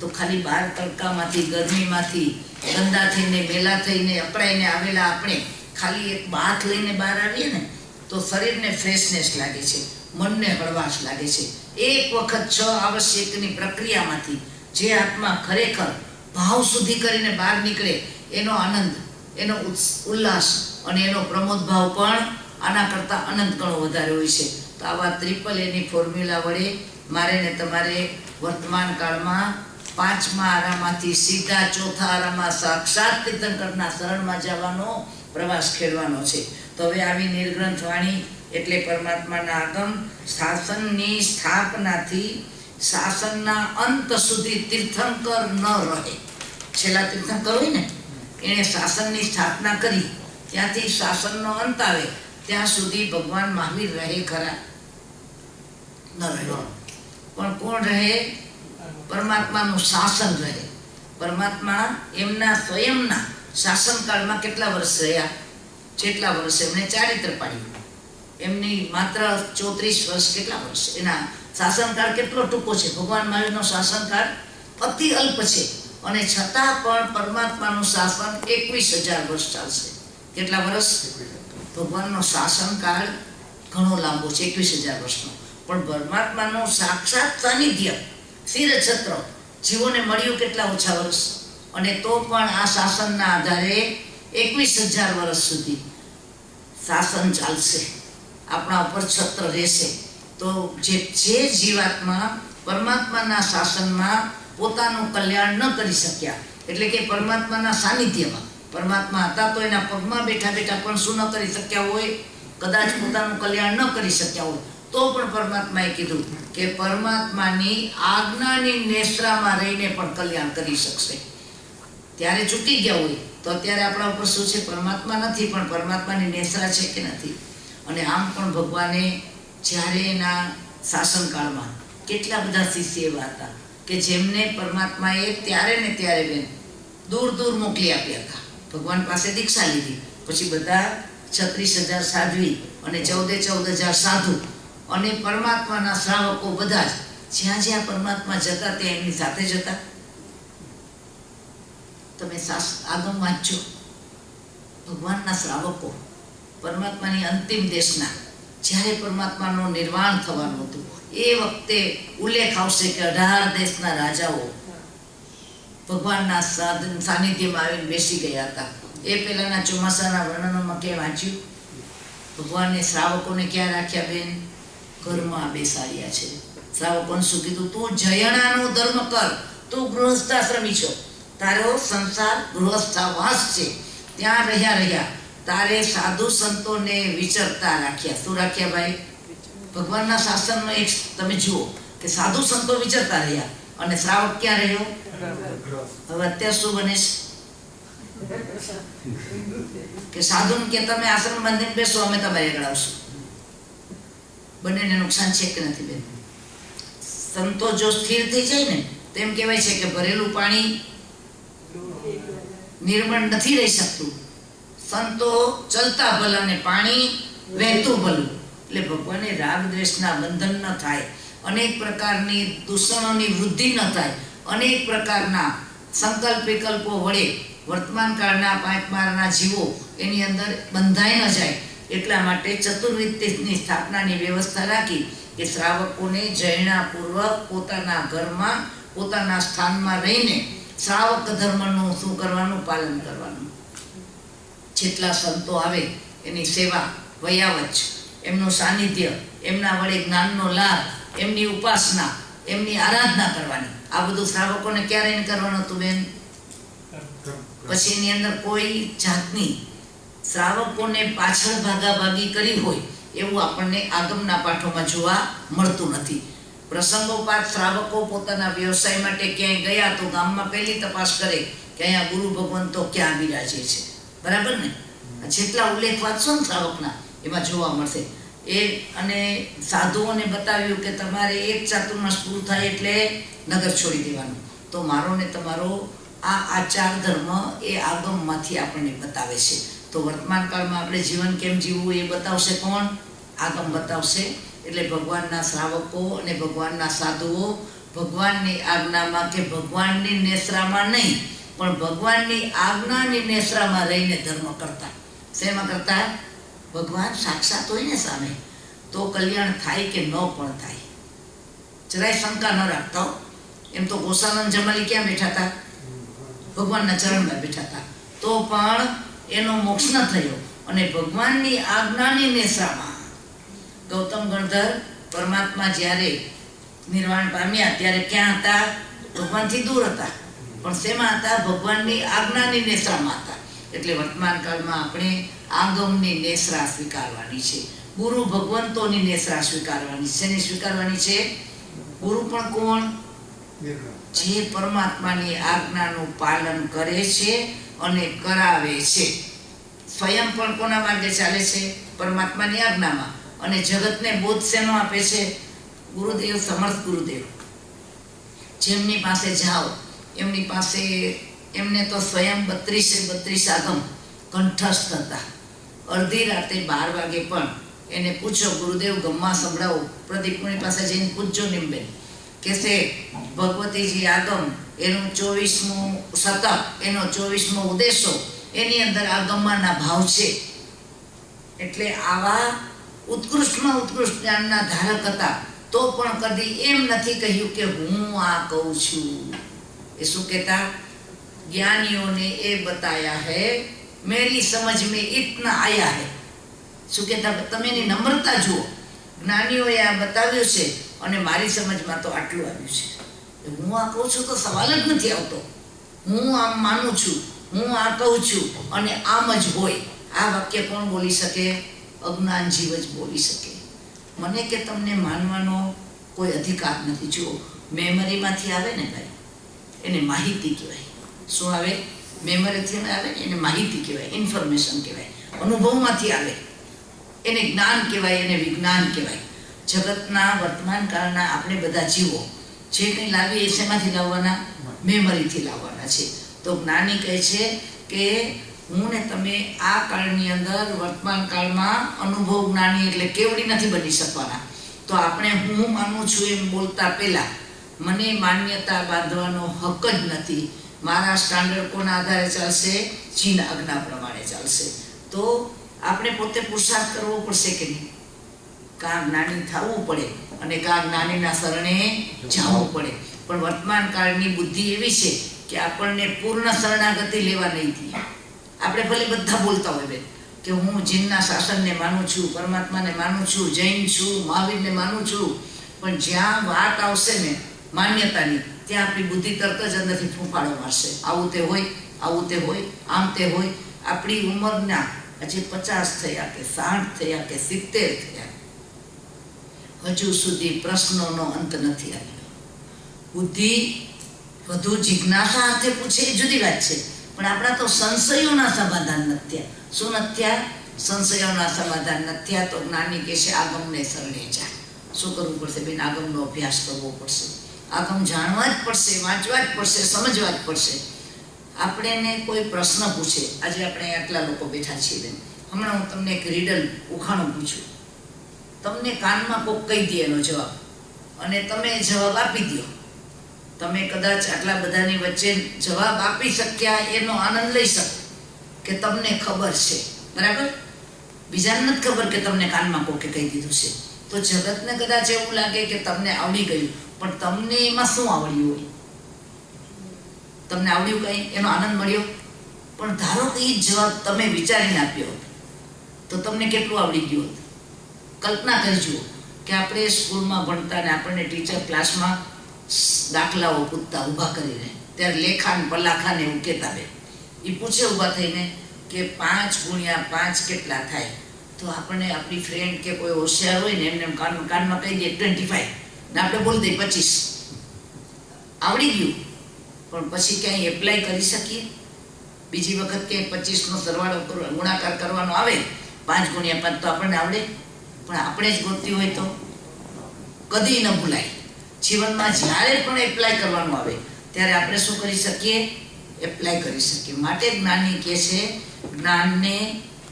તો ખાલી બહાર તડકામાંથી, ગરમીમાંથી, ગંદા થઈને, મેલા થઈને, અકળાઈને આવેલા આપણે ખાલી એક બાથ લઈને બહાર આવીએ ને તો શરીરને ફ્રેશનેસ લાગે છે, મનને હળવાશ લાગે છે. એક વખત 6 આવશ્યકની પ્રક્રિયામાંથી જે આત્મા ખરેખર ભાવ સુધી કરીને બહાર નીકળે એનો આનંદ, એનો ઉલ્લાસ અને એનો પ્રમોદ ભાવ પણ આના કરતાં અનંત ગણો વધારે હોય છે. તો આવા ટ્રિપલ એની ફોર્મ્યુલા વડે મારે ને તમારે વર્તમાન કાળમાં 5મા આરામાંથી સીધા 4થા આરામાં સાક્ષાત તીર્થંકરના શરણમાં જવાનો પ્રવાસ ખેડવાનો છે. તો હવે આવી નિર્ગ્રંથ વાણી એટલે પરમાત્માના આગમ, શાસનની સ્થાપનાથી શાસનના અંત સુધી તીર્થંકર ન રહે. છેલ્લા તીર્થંકર હોય ને એણે શાસનની સ્થાપના કરી, ત્યાંથી શાસનનો અંત આવે ત્યાં સુધી ભગવાન મહાવીર રહે ખરા? ન રહે. પણ કોણ રહે? પરમાત્માનું શાસન રહે. પરમાત્મા એમના સ્વયંના શાસનકાળમાં કેટલા વર્ષ રહ્યા? જેટલા વર્ષ એમણે ચારિત્ર પાડ્યું. એમની માત્ર 34 વર્ષ. કેટલા વર્ષ? એના શાસનકાળ કેટલો ટૂંકો છે. ભગવાન મહાવીરનો શાસનકાળ અતિ અલ્પ છે અને છતાં પણ પરમાત્માનું શાસન 21,000 વર્ષ ચાલશે. કેટલા વર્ષ? ભગવાનનો શાસનકાળ ઘણો લાંબો છે, 21,000 વર્ષનો. પણ પરમાત્માનું સાક્ષાત સાનિધ્ય શિરછત્ર જીવોને મળ્યું કેટલા ઓછા વર્ષ, અને તો પણ આ શાસનના આધારે 21,000 વર્ષ સુધી શાસન ચાલશે, આપણા ઉપર છત્ર રહેશે. તો જે જીવાત્મા પરમાત્માના શાસનમાં પોતાનું કલ્યાણ ન કરી શક્યા, એટલે કે પરમાત્માના સાનિધ્યમાં પરમાત્મા હતા તો એના પગમાં બેઠા બેઠા પણ શું ન કરી શક્યા હોય? કદાચ પોતાનું કલ્યાણ ન કરી શક્યા હોય તો પણ પરમાત્માએ કીધું કે પરમાત્માની આજ્ઞાની નેસરામાં રહીને પણ કલ્યાણ કરી શકશે. ત્યારે ચૂકી ગયા હોય તો અત્યારે આપણા ઉપર શું છે? પરમાત્મા નથી પણ પરમાત્માની નેસરા છે કે નથી? અને આમ પણ ભગવાને જ્યારે એના શાસનકાળમાં કેટલા બધા શિષ્ય એવા હતા કે જેમને પરમાત્માએ ત્યારે ને ત્યારે બેન દૂર દૂર મોકલી આપ્યા હતા. ભગવાન પાસે દીક્ષા લીધી, પછી બધા 36,000 સાધ્વી અને 14,000 સાધુ અને પરમાત્માના શ્રાવકો બધા જ જ્યાં જ્યાં પરમાત્મા જતા ત્યાં એમની સાથે જતા. તમે આગમ વાંચજો, ભગવાનના શ્રાવકો પરમાત્માની અંતિમ દેશના જ્યારે પરમાત્માનું નિર્વાણ થવાનું હતું એ વખતે ઉલ્લેખ આવશે કે 18 દેશના રાજાઓ ભગવાનના સાનિધ્યમાં આવીને બેસી ગયા હતા. એ પહેલાના ચોમાસાના વર્ણનોમાં કે વાંચ્યું, ભગવાને શ્રાવકોને ક્યાં રાખ્યા બેન? ઘરમાં બેસાડ્યા છે. શ્રાવકોને શું કીધું? તું જયણાનો ધર્મ કર, તું ગૃહસ્થાશ્રમી છો, તારો સંસાર ગૃહસ્થાવાસ છે, ત્યાં રહ્યા તારે સાધુ સંતોને વિચરતા રાખ્યા. શું રાખ્યા ભાઈ? ભગવાનના શાસનમાં એક તમે જુઓ કે સાધુ સંતો વિચરતા રહ્યા અને શ્રાવક ક્યાં રહ્યો? હવે અત્યારે શું બને છે કે સાધુ કે તમે આશ્રમ બાંધીને બેસો, અમે તમારે આગળ આવશું. બંનેને નુકસાન છે કે નથી બેન? સંતો જો સ્થિર થઈ જાય ને તો એમ કહેવાય છે કે ભરેલું પાણી નિર્મળ નથી રહી શકતું. સંતો ચલતા ભલા ને પાણી વહેતું ભલું. એટલે ભગવાને રાગ દ્વેષના બંધન ન થાય, અનેક પ્રકારની દૂષણોની વૃદ્ધિ ન થાય, અનેક પ્રકારના સંકલ્પ વિકલ્પો વડે વર્તમાન કાળના પાંચમારના જીવો એની અંદર બંધાઈ ન જાય, એટલા માટે ચતુર્વિત્તની સ્થાપનાની વ્યવસ્થા રાખી કે શ્રાવકોને જૈનાપૂર્વક પોતાના ઘરમાં પોતાના સ્થાનમાં રહીને શ્રાવક ધર્મનું શું કરવાનું? પાલન કરવાનું. જેટલા સંતો આવે એની સેવા વયાવચ, એમનું સાનિધ્ય, એમના વડે જ્ઞાનનો લાભ, એમની ઉપાસના, એમની આરાધના કરવાની. આ બધું શ્રાવકોને ક્યારે કરવાનું હતું બેન? પછી એની અંદર કોઈ જાતની શ્રાવકોને પાછળ ભાગાભાગી કરી હોય એવું આપણને આગમના પાઠોમાં જોવા મળતું નથી. પ્રસંગોપાત શ્રાવકો પોતાના વ્યવસાય માટે ક્યાંય ગયા તો ગામમાં પહેલી તપાસ કરે કે અહીંયા ગુરુ ભગવંતો ક્યાં બિરાજે છે. બરાબર ને? જેટલા ઉલ્લેખ વાંચશો ને શ્રાવકના એમાં જોવા મળશે. એ અને સાધુઓને બતાવ્યું કે તમારે એક ચાતુર્માસ પૂરું થાય એટલે નગર છોડી દેવાનું. તો મારો ને તમારો આ આચાર ધર્મ એ આગમમાંથી આપણને બતાવે છે. તો વર્તમાન કાળમાં આપણે જીવન કેમ જીવવું એ બતાવશે કોણ? આગમ બતાવશે. એટલે ભગવાનના શ્રાવકો અને ભગવાનના સાધુઓ ભગવાનની આજ્ઞામાં કે ભગવાનની નેસરામાં નહીં પણ ભગવાનની આજ્ઞાની નેસરામાં રહીને ધર્મ કરતા. શેમાં કરતા? ભગવાન સાક્ષાત હોય ને સામે તો કલ્યાણ થાય કે ન પણ થાય જરાય શંકા ન રાખતા. એમ તો ગોસાનંદ જમાલી ક્યાં બેઠા હતા? ભગવાનના ચરણમાં બેઠા હતા, તો પણ એનો મોક્ષ ન થયો. અને ભગવાનની આજ્ઞાની નેસરામાં ગૌતમ ગણધર પરમાત્મા જ્યારે નિર્વાણ પામ્યા ત્યારે ક્યાં હતા? ભગવાનથી દૂર હતા, પણ શેમાં હતા? ભગવાનની આજ્ઞાની નેસરામાં હતા. એટલે વર્તમાન કાળમાં આપણે આગમની નેસરા સ્વીકારવાની છે, ગુરુ ભગવંતોની નેસરા સ્વીકારવાની છે. શેની સ્વીકારવાની છે? ગુરુ પણ કોણ? જે પરમાત્માની આજ્ઞાનું પાલન કરે છે અને કરાવે છે. સ્વયં પણ કોના માર્ગે ચાલે છે? પરમાત્માની આજ્ઞામાં. અને જગતને બોધ શેનો આપે છે? ગુરુદેવ, સમર્થ ગુરુદેવ. જેમની પાસે જાઓ એમની પાસે એમને તો સ્વયં 32 આગમ કંઠસ્થ હતા. અડધી રાતે 12 વાગે પણ એને પૂછો, ગુરુદેવ ગમ્મા સંભળાવો. પ્રદીપની પાસે જઈને પૂછજો નિમબેન, કહેશે ભગવતીજી આગમ એનું 24મું શતક, એનો 24મો ઉદ્દેશો, એની અંદર આગમના ભાવ છે. એટલે આવા ઉત્કૃષ્ટમાં ઉત્કૃષ્ટ જ્ઞાનના ધારક હતા, તો પણ કદી એમ નથી કહ્યું કે હું આ કહું છું. એ શું કહેતા? જ્ઞાનીઓને એ બતાયા હૈ, મેરી સમજ में इतना आया है. શું કહેતા? તમે એની નમ્રતા જુઓ. જ્ઞાનીઓએ આ બતાવ્યું છે અને મારી સમજમાં તો આટલું આવ્યું છે. હું આ કહું છું તો સવાલ જ નથી આવતો. હું આમ માનું છું, હું આ કહું છું અને આમ જ હોય. આ વાક્ય કોણ બોલી શકે? અજ્ઞાન જીવ જ બોલી શકે. મને કે તમને માનવાનો કોઈ અધિકાર નથી. જુઓ, મેમરીમાંથી આવે ને ભાઈ, એને માહિતી કહેવાય. શું આવે? મેમરીથી આવે ને એને માહિતી કહેવાય, ઇન્ફોર્મેશન કહેવાય. અનુભવમાંથી આવે એને જ્ઞાન કહેવાય, એને વિજ્ઞાન કહેવાય. જગતના વર્તમાન કાળના આપણે બધા જીવો જે કંઈ લાવીએ એ શેમાંથી લાવવાના? મેમરીથી લાવવાના છે. તો જ્ઞાની કહે છે કે હું ને તમે આ કાળની અંદર વર્તમાન કાળમાં અનુભવ જ્ઞાની એટલે કેવડી નથી બની શકવાના. તો આપણે હું માનું છું એમ બોલતા પહેલા મને માન્યતા બાંધવાનો હક જ નથી. મારા સ્ટાન્ડર્ડ કોના આધારે ચાલશે? જીન આજ્ઞા પ્રમાણે ચાલશે. તો આપણે પોતે પુરુષાર્થ કરવો પડશે કે નહીં? કાં જ્ઞાની થવું પડે અને કાં જ્ઞાનીના શરણે જવું પડે. પણ વર્તમાન કાળની બુદ્ધિ એવી છે કે આપણને પૂર્ણ શરણાગતિ લેવા નહીં દે. આપણે ભલે બધા બોલતા હોય બેન કે હું જીનના શાસનને માનું છું, પરમાત્માને માનું છું, જૈન છું, મહાવીરને માનું છું, પણ જ્યાં વાત આવશે ને માન્યતાની ત્યાં આપણી બુદ્ધિ તરત જ અંદરથી ફૂંફાડો મારશે. આવું તે હોય, આવું તે હોય, આમ તે હોય. આપણી ઉંમરના હજી 50 થયા કે 60 થયા કે 70 થયા હજુ સુધી પ્રશ્નોનો અંત નથી આવ્યો. બુદ્ધિ વધુ જિજ્ઞાસા અર્થે પૂછે એ જુદી વાત છે, પણ આપણા તો સંશયોના સમાધાન નથી થયા. શું નથી થયા? સંશયોના સમાધાન નથી થયા. તો જ્ઞાની કહે છે આગમને શરણે જા. શું કરવું પડશે બેન? આગમનો અભ્યાસ કરવો પડશે. આગમ જાણવા જ પડશે, વાંચવા જ પડશે, સમજવા જ પડશે. આપણને કોઈ પ્રશ્ન પૂછે, આજે આપણે આટલા લોકો બેઠા છીએ બેન, હમણાં હું તમને એક રીડલ ઉખાણું પૂછું, તમને કાનમાં કોક કહી દે એનો જવાબ અને તમે જવાબ આપી દો. તમે કદાચ આટલા બધાની વચ્ચે જવાબ આપી શક્યા એનો આનંદ લઈ શકો કે તમને ખબર છે, બરાબર? બીજાને નથી ખબર કે તમને કાનમાં કોકે કહી દીધું છે. તો જગતને કદાચ એવું લાગે કે તમને આવડી ગયું, પણ તમને એમાં શું આવડ્યું હોય? તમને આવડ્યું કંઈ? એનો આનંદ મળ્યો? પણ ધારો કે એ જવાબ તમે વિચારીને આપ્યો તો તમને કેટલું આવડી ગયું હતું? કલ્પના કરી જુઓ કે આપણે સ્કૂલમાં ભણતા ને આપણને ટીચર ક્લાસમાં દાખલાઓ પૂછતા ઊભા કરીને, ત્યારે લેખાન પલાખાને એવું કહેતા બે. એ પૂછે ઊભા થઈને કે 5 × 5 કેટલા થાય? તો આપણને આપણી ફ્રેન્ડ કે કોઈ હોશિયાર હોય ને એમને કાનમાં કહી દે 25 ને આપણે બોલી દઈએ 25. આવડી ગયું, પણ પછી ક્યાંય એપ્લાય કરી શકીએ? બીજી વખત ક્યાંય 25નો સરવાળો ગુણાકાર કરવાનો આવે 5 × 5 તો આપણને આવડે, પણ આપણે જ ગોતતી હોય તો કદી ન ભૂલાય. જીવનમાં જ્યારે પણ એપ્લાય કરવાનું આવે ત્યારે આપણે શું કરી શકીએ? એપ્લાય કરી શકીએ. માટે જ્ઞાની કહે છે જ્ઞાનને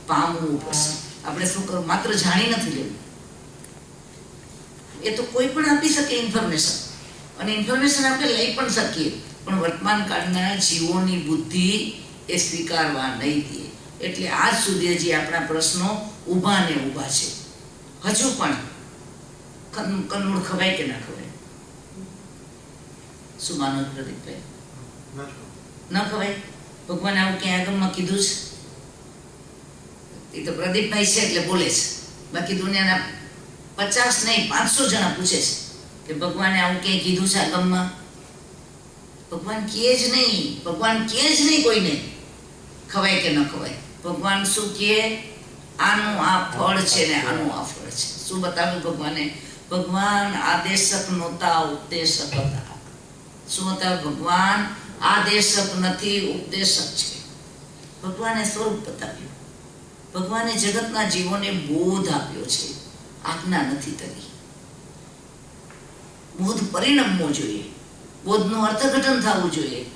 પામવું પડશે. આપણે શું કરવું? માત્ર જાણી નથી લેવું. એ તો કોઈ પણ આપી શકે ઇન્ફોર્મેશન, અને ઇન્ફોર્મેશન આપણે લઈ પણ શકીએ, પણ વર્તમાન કાળના જીવોની બુદ્ધિ એ સ્વીકારવા નહીં દે. એટલે આજ સુધી હજી આપણા પ્રશ્નો ઊભા ને ઊભા છે. હજુ પણ કનમૂળ ખવાય કે ના ખવાય? શું માનો પ્રદીપભાઈ? ન ખવાય? ભગવાન આવું ક્યાં આગળમાં કીધું છે? એ તો પ્રદીપભાઈ છે એટલે બોલે છે, બાકી દુનિયાના 50 નહીં 500 જણા પૂછે છે કે ભગવાને આવું ક્યાંય કીધું છે આગમમાં? ભગવાન કહે જ નહીં. ભગવાન કહે જ નહીં કોઈને ખવાય કે ન ખવાય. ભગવાન શું કહે? આનું આ ફળ છે ને આનું આ ફળ છે. શું બતાવ્યું ભગવાને? ભગવાન આદેશક નહોતા, ઉપદેશક હતા. શું હતા? ભગવાન આદેશક નથી, ઉપદેશક છે. ભગવાને સ્વરૂપ બતાવ્યું. ભગવાને જગતના જીવોને બોધ આપ્યો છે, આજ્ઞા નથી કરી. બોધ પરિણમવો જોઈએ, બોધનું અર્થઘટન થવું જોઈએ,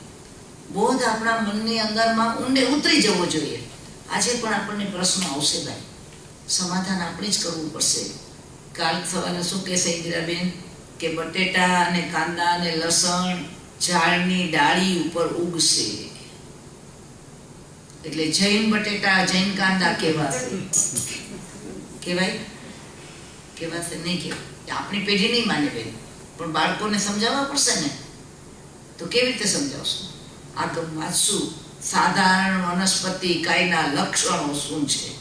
બોધ આપણા મનની અંદરમાં ઊંડે ઉતરી જવો જોઈએ. આજે પણ આપણને પ્રશ્ન આવશે ભાઈ, સમાધાન આપણે જ કરવું પડશે. કાલ સવારે શું કહેશે ઇન્દિરાબેન કે બટેટા અને કાંદા અને લસણ ઝાડની ડાળી ઉપર ઉગશે, એટલે જૈન બટેટા જૈન કાંદા કહેવાશે. કહેવાય? કહેવાશે નહીં? કહેવાય? આપણી પેઢી નહીં માને બેન, પણ બાળકોને સમજાવવા પડશે ને. તો કેવી રીતે સમજાવશું? આગમ વાંચશું, સાધારણ વનસ્પતિ કાયના લક્ષણો શું છે,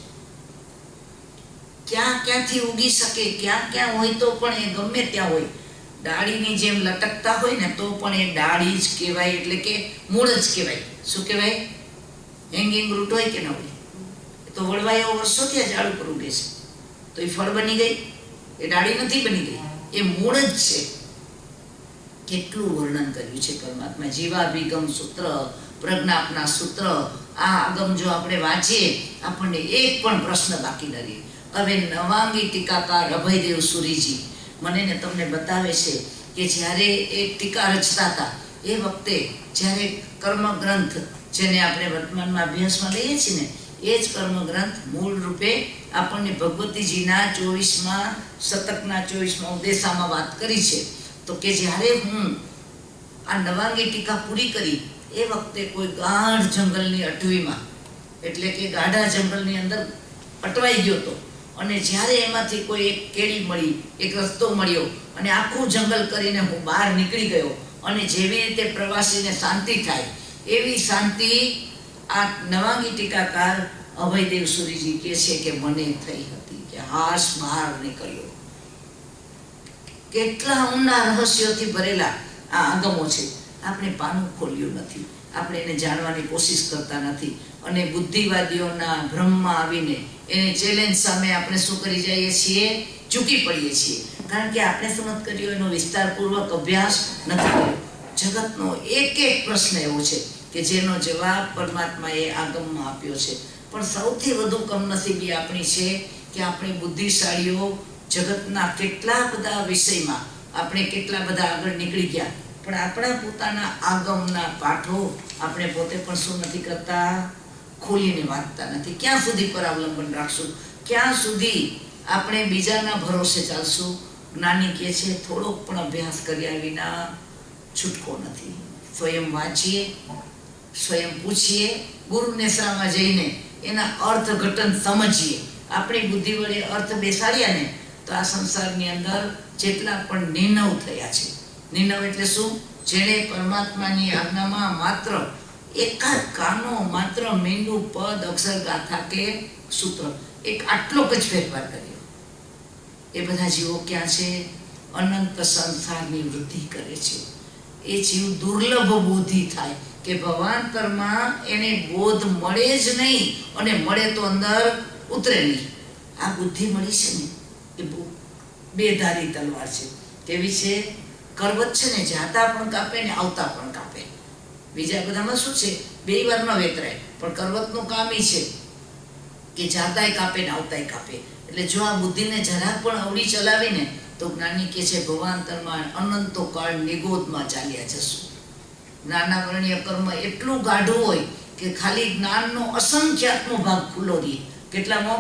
ક્યાં ક્યાંથી ઉગી શકે, ક્યાં ક્યાં હોય તો પણ એ ગમે ત્યાં હોય, ડાળીની જેમ લટકતા હોય ને તો પણ એ ડાળી જ કહેવાય, એટલે કે મૂળ જ કહેવાય. શું કહેવાય? હેંગિંગ રૂટ હોય કે ન હોય? તો વળવાયો વર્ષોથી આ ઝાડ ઉપર ઉગે છે, તો એ ફળ બની ગઈ? એ ડાળી નથી બની ગઈ, એ મૂળ જ છે. કેટલું વર્ણન કર્યું છે પરમાત્મા. જીવાભિગમ સૂત્ર, પ્રજ્ઞાપના સૂત્ર, આ આગમ જો આપણે વાંચીએ આપણને એક પણ પ્રશ્ન બાકી ન રહે. હવે નવાંગી ટીકાકાર અભયદેવ સુરીજી મને ને તમને બતાવે છે કે જ્યારે એ ટીકા રચતા હતા એ વખતે જ્યારે કર્મગ્રંથ જેને આપણે વર્તમાનમાં અભ્યાસમાં લઈએ છીએ ને એ જ કર્મગ્રંથ મૂળ રૂપે આપણને ભગવતીજીના 24મા શતકના 24મા ઉદ્દેશામાં વાત કરી છે. તો કે જ્યારે હું આ નવાંગી ટીકા પૂરી કરી એ વખતે કોઈ ગાઢ જંગલની અટવીમાં એટલે કે ગાઢા જંગલની અંદર અટવાઈ ગયો હતો અને જ્યારે એમાંથી કોઈ એક કેડી મળી, એક રસ્તો મળ્યો અને આખું જંગલ કરીને હું બહાર નીકળી ગયો અને જેવી રીતે પ્રવાસીને શાંતિ થાય એવી શાંતિ આ નવાંગી ટીકાકાર અભયદેવ સુરીજી કહે છે કે મને થઈ હતી, કે હાશ બહાર નીકળ્યો. કેટલા ઊંડા રહસ્યોથી ભરેલા આ આગમો છે. આપણે પાનું ખોલ્યું નથી, આપણે એને જાણવાની કોશિશ કરતા નથી અને બુદ્ધિવાદીઓના ભ્રમમાં આવીને એની ચેલેન્જ સામે આપણે શું કરી જઈએ છીએ? ચૂકી પડીએ છીએ. કારણ કે આપણે શું નથી કર્યું? એનો વિસ્તારપૂર્વક અભ્યાસ નથી કર્યો. જગતનો એક એક પ્રશ્ન એવો છે કે જેનો જવાબ પરમાત્માએ આગમમાં આપ્યો છે. પણ સૌથી વધુ કમનસીબી આપણી છે કે આપણે બુદ્ધિશાળીઓ જગતના કેટલા બધા વિષયમાં આપણે કેટલા બધા આગળ નીકળી ગયા, પણ આપણા પોતાના આગમના પાઠો આપણે પોતે પણ શું નથી કરતા? ખોલીને વાંચતા નથી. ક્યાં સુધી પરાવલંબન રાખશું? ક્યાં સુધી આપણે બીજાના ભરોસે ચાલશું? જ્ઞાની કહે છે થોડોક પણ અભ્યાસ કર્યા વિના છૂટકો નથી. સ્વયં વાંચીએ, સ્વયં પૂછીએ, ગુરુને શરણમાં જઈને એના અર્થઘટન સમજીએ. આપણી બુદ્ધિ વડે અર્થ બેસાડ્યા ને તો આ સંસારની અંદર જેટલા પણ નિર્ણવ થયા છે. નિર્ણવ એટલે શું? જેણે પરમાત્માની આજ્ઞામાં માત્ર એકાદ કાનો, માત્ર મીંડું, પદ, અક્ષર, ગાથા કે સૂત્ર, એક આટલો જ ફેરફાર કર્યો. એ બધા જીવો ક્યાં છે? અનંત સંસારની વૃદ્ધિ કરે છે. એ જીવ દુર્લભ બોધી થાય કે ભવાંતરમાં એને બોધ મળે જ નહીં અને મળે તો અંદર ઉતરે નહીં. આ બુદ્ધિ મળી છે ને એ બેધારી તલવાર છે. કેવી છે? કરવત છે ને, જાતા પણ કાપે ને આવતા પણ કાપે. બીજા બધામાં શું છે? બે વાર ન વેતરાય, પણ કરવતનું કામ એ છે કે જાતાય કાપે ને આવતાય કાપે. એટલે જો આ બુદ્ધિને જરાક પણ અવળી ચલાવીને તો જ્ઞાની કહે છે ભવાંતરમાં અનંતો કાળ નિગોદમાં ચાલ્યા જશું. જ્ઞાના વર્ણ્ય કર્મ એટલું ગાઢું હોય કે ખાલી જ્ઞાનનો અસંખ્યાતનો ભાગ ખુલ્લો રહે. કેટલામો?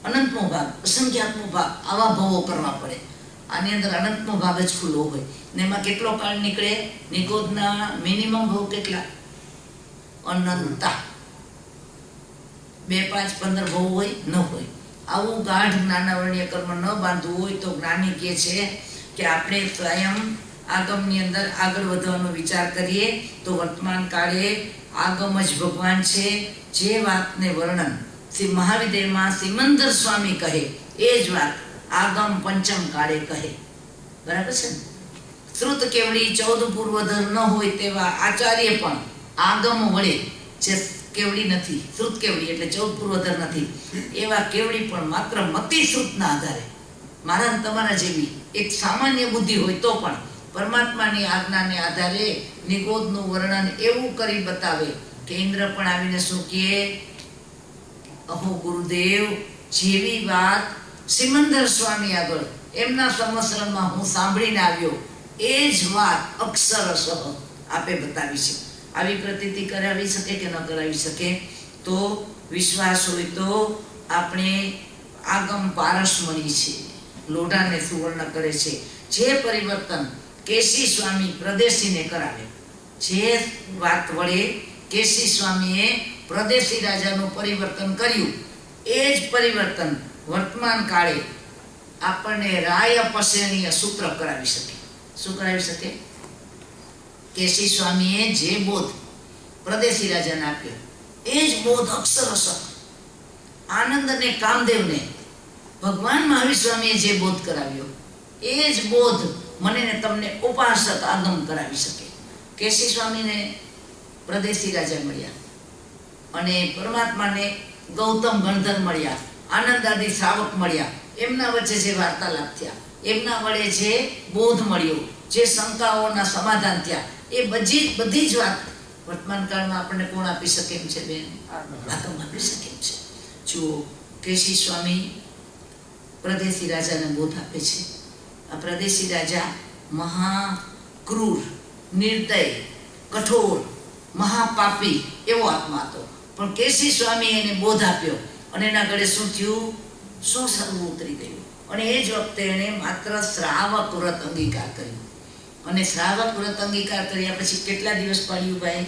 અનંતનો ભાગ, અસંખ્યાતનો ભાગ. આવા ભવો કરવા પડે. આની અંદર અનંતનો ભાગ જ ખુલ્લો હોય ને એમાં કેટલો કાળ નીકળે? નિગોદના મિનિમમ ભવ કેટલા? અનંતા. 2, 5, 15 ભવ હોય ન હોય. આવું ગાઢ જ્ઞાનાવરણીય કર્મ ન બાંધવું હોય તો જ્ઞાની કહે છે કે આપણે સ્વયં આગમની અંદર આગળ વધવાનો વિચાર કરીએ તો વર્તમાન કાળે આગમ જ ભગવાન છે. જે વાતને વર્ણન શ્રી મહાવિદ્યમાં સિમંદર સ્વામી કહે એ જ વાત આગમ પંચમ કાળે કહે. બરાબર છે ને? શ્રુત કેવડી 14 પૂર્વધર ન હોય તેવા આચાર્ય પણ આગમ વડે, જે કેવડી નથી, શ્રુત કેવડી એટલે 14 પૂર્વધર નથી, એવા કેવડી પણ માત્ર મતિ શ્રુતના આધારે, મારા તમારા જેવી એક સામાન્ય બુદ્ધિ હોય તો પણ પરમાત્માની આજ્ઞાને આધારે નિગોદનું વર્ણન એવું કરી બતાવે કે ઇન્દ્ર પણ આવીને શું કહે? અહો ગુરુદેવ, જેવી વાત સિમંદર સ્વામી આગળ એમના સંવત્સરમાં હું સાંભળીને આવ્યો એ જ વાત અક્ષરશઃ આપે બતાવી છે. આવી પ્રતીતિ કરાવી શકે કે ન કરાવી શકે? તો વિશ્વાસ હોય તો આપણે આગમ પારસમણી છે, લોઢાને સુવર્ણ કરે છે. જે પરિવર્તન કેસી સ્વામી પ્રદેશીને કરાવે, જે વાત વડે કેસી સ્વામીએ પ્રદેશી રાજાનું પરિવર્તન કર્યું એ જ પરિવર્તન વર્તમાન કાળે આપણને રાય અપસરણીય સૂત્ર કરાવી શકે. શું કરાવી શકે? કેસી સ્વામીએ જે બોધ પ્રદેશી રાજાને આપ્યો એ જ બોધ અક્ષરશઃ આનંદ અને કામદેવને ભગવાન મહાવીર સ્વામીએ જે બોધ કરાવ્યો એ જ બોધ મને ને તમને ઉપાસક આગમ કરાવી શકે. કેસી સ્વામીને પ્રદેશી રાજા મળ્યા અને પરમાત્માને ગૌતમ ગણધર મળ્યા, આનંદ આદિ શ્રાવક મળ્યા. એમના વચ્ચે જે વાર્તાલાપ થયા, એમના વડે જે બોધ મળ્યો, જે શંકાઓના સમાધાન થયા, એ બધી જ વાત વર્તમાન કાળમાં આપણને કોણ આપી શકે એમ છે? બેન, આગમ આપી શકે એમ છે. જુઓ, કેસી સ્વામી પ્રદેશી રાજાને બોધ આપે છે. આ પ્રદેશી રાજા મહાક્રૂર, નિર્દય, કઠોર, મહાપાપી એવો આત્મા હતો. પણ કેસી સ્વામી એને બોધ આપ્યો અને એના ગળે શું થયું? શું સર્વ ઉતરી ગયું. અને એ જ વખતે એને માત્ર શ્રાવક વ્રત અંગીકાર કર્યું. અને શ્રાવક વ્રત અંગીકાર કર્યા પછી કેટલા દિવસ પાડ્યું ભાઈ?